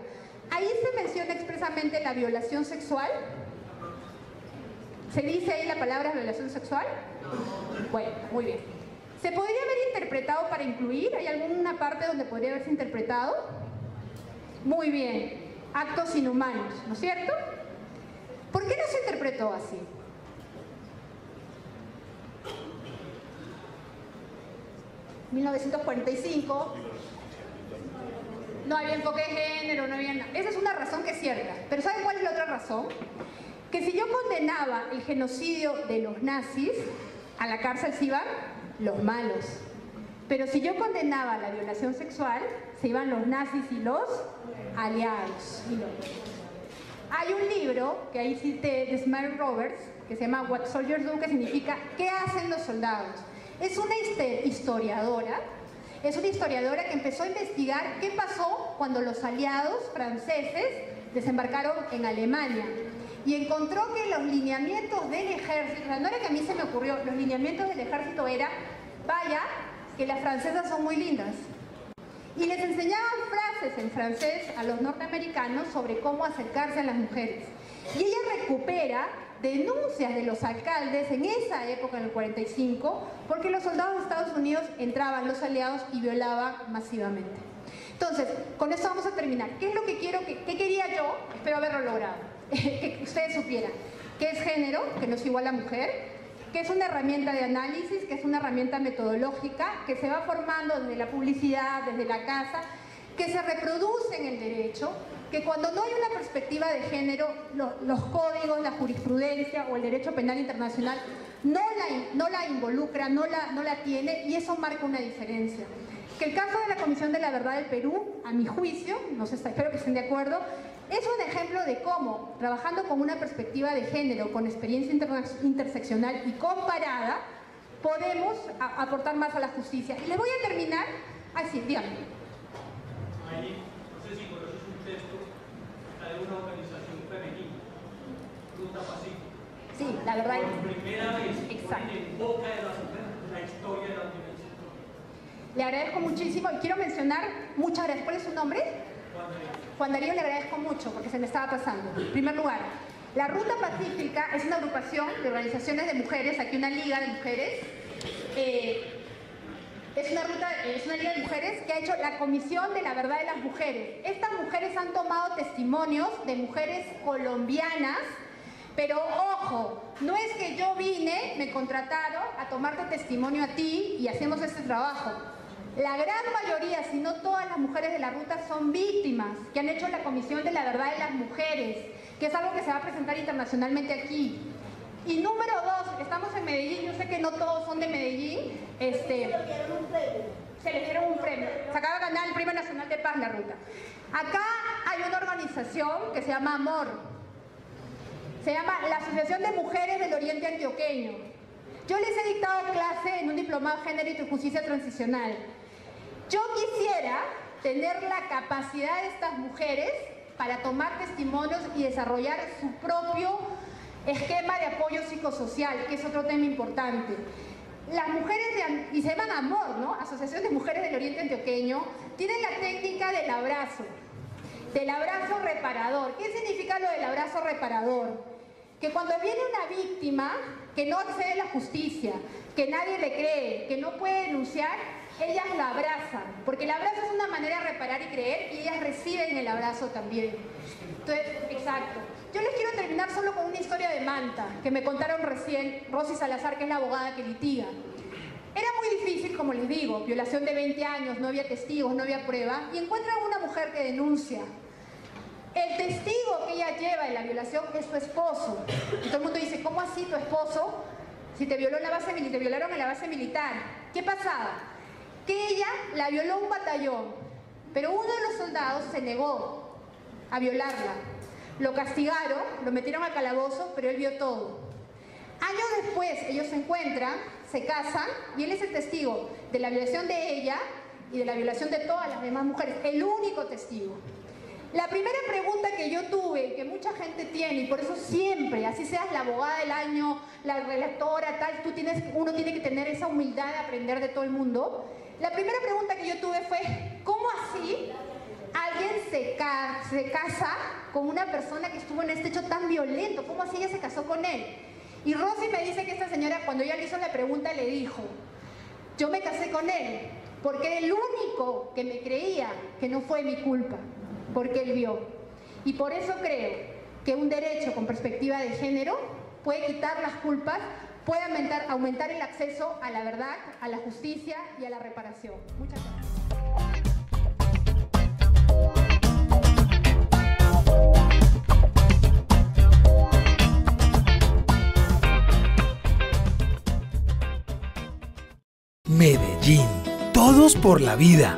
¿ahí se menciona expresamente la violación sexual? ¿Se dice ahí la palabra violación sexual? Bueno, muy bien. ¿Se podría haber interpretado para incluir? ¿Hay alguna parte donde podría haberse interpretado? Muy bien. Actos inhumanos, ¿no es cierto? ¿Por qué no se interpretó así? ¿1945? No había enfoque de género, no había nada. Esa es una razón que es cierta. Pero ¿saben cuál es la otra razón? Que si yo condenaba el genocidio de los nazis, a la cárcel se iban los malos. Pero si yo condenaba la violación sexual, se iban los nazis y los aliados. Hay un libro que ahí cité de Smile Roberts, que se llama What Soldiers Do, que significa ¿qué hacen los soldados? Es una historiadora que empezó a investigar qué pasó cuando los aliados franceses desembarcaron en Alemania. Y encontró que los lineamientos del ejército, no era que a mí se me ocurrió, los lineamientos del ejército era, vaya, que las francesas son muy lindas. Y les enseñaban frases en francés a los norteamericanos sobre cómo acercarse a las mujeres. Y ella recupera denuncias de los alcaldes en esa época, en el 45, porque los soldados de Estados Unidos entraban, los aliados, y violaban masivamente. Entonces, con esto vamos a terminar. ¿Qué es lo que quiero? ¿Qué quería yo? Espero haberlo logrado. Que ustedes supieran. ¿Qué es género? Que no es igual a mujer. Que es una herramienta de análisis, que es una herramienta metodológica, que se va formando desde la publicidad, desde la casa, que se reproduce en el derecho, que cuando no hay una perspectiva de género, los códigos, la jurisprudencia o el derecho penal internacional no la involucra, no la tiene, y eso marca una diferencia. Que el caso de la Comisión de la Verdad del Perú, a mi juicio, no sé, espero que estén de acuerdo, es un ejemplo de cómo, trabajando con una perspectiva de género, con experiencia interseccional y comparada, podemos aportar más a la justicia. Y les voy a terminar, sí, díganme. No sé si conoces un texto de una organización femenina, Ruta Pacífica. Sí, la verdad. Por primera vez, exacto, en boca de las mujeres, la historia de la universidad. Le agradezco muchísimo y quiero mencionar, muchas gracias. ¿Cuál es su nombre? Juan Darío, le agradezco mucho porque se me estaba pasando. En primer lugar, la Ruta Pacífica es una agrupación de organizaciones de mujeres, aquí una liga de mujeres. Es una liga de mujeres que ha hecho la Comisión de la Verdad de las Mujeres. Estas mujeres han tomado testimonios de mujeres colombianas, pero ojo, no es que yo vine, me contrataron a tomarte testimonio a ti y hacemos este trabajo. La gran mayoría, si no todas las mujeres de la ruta son víctimas que han hecho la Comisión de la Verdad de las Mujeres, que es algo que se va a presentar internacionalmente aquí. Y número 2, estamos en Medellín, yo sé que no todos son de Medellín. Se le dieron un premio. Se acaba de ganar el Premio Nacional de Paz la ruta. Acá hay una organización que se llama AMOR. Se llama la Asociación de Mujeres del Oriente Antioqueño. Yo les he dictado clase en un diplomado de Género y Justicia Transicional. Yo quisiera tener la capacidad de estas mujeres para tomar testimonios y desarrollar su propio esquema de apoyo psicosocial, que es otro tema importante. Las mujeres, y se llaman AMOR, ¿no? Asociación de Mujeres del Oriente Antioqueño, tienen la técnica del abrazo reparador. ¿Qué significa lo del abrazo reparador? Que cuando viene una víctima que no accede a la justicia, que nadie le cree, que no puede denunciar, ellas la abrazan, porque el abrazo es una manera de reparar y creer, y ellas reciben el abrazo también. Entonces, exacto. Yo les quiero terminar solo con una historia de Manta, que me contaron recién Rosy Salazar, que es la abogada que litiga. Era muy difícil, como les digo, violación de 20 años, no había testigos, no había prueba, y encuentran a una mujer que denuncia. El testigo que ella lleva en la violación es su esposo. Y todo el mundo dice, ¿cómo así tu esposo? Si te violaron en la base militar. ¿Qué pasaba? Que ella la violó un batallón, pero uno de los soldados se negó a violarla. Lo castigaron, lo metieron al calabozo, pero él vio todo. Años después, ellos se encuentran, se casan, y él es el testigo de la violación de ella y de la violación de todas las demás mujeres, el único testigo. La primera pregunta que yo tuve, que mucha gente tiene, y por eso siempre, así seas la abogada del año, la relatora, tal, uno tiene que tener esa humildad de aprender de todo el mundo. La primera pregunta que yo tuve fue, ¿cómo así alguien se casa con una persona que estuvo en este hecho tan violento? ¿Cómo así ella se casó con él? Y Rosy me dice que esta señora, cuando ella le hizo la pregunta, le dijo, yo me casé con él porque era el único que me creía que no fue mi culpa, porque él vio. Y por eso creo que un derecho con perspectiva de género puede quitar las culpas, puede aumentar el acceso a la verdad, a la justicia y a la reparación. Muchas gracias. Medellín, todos por la vida.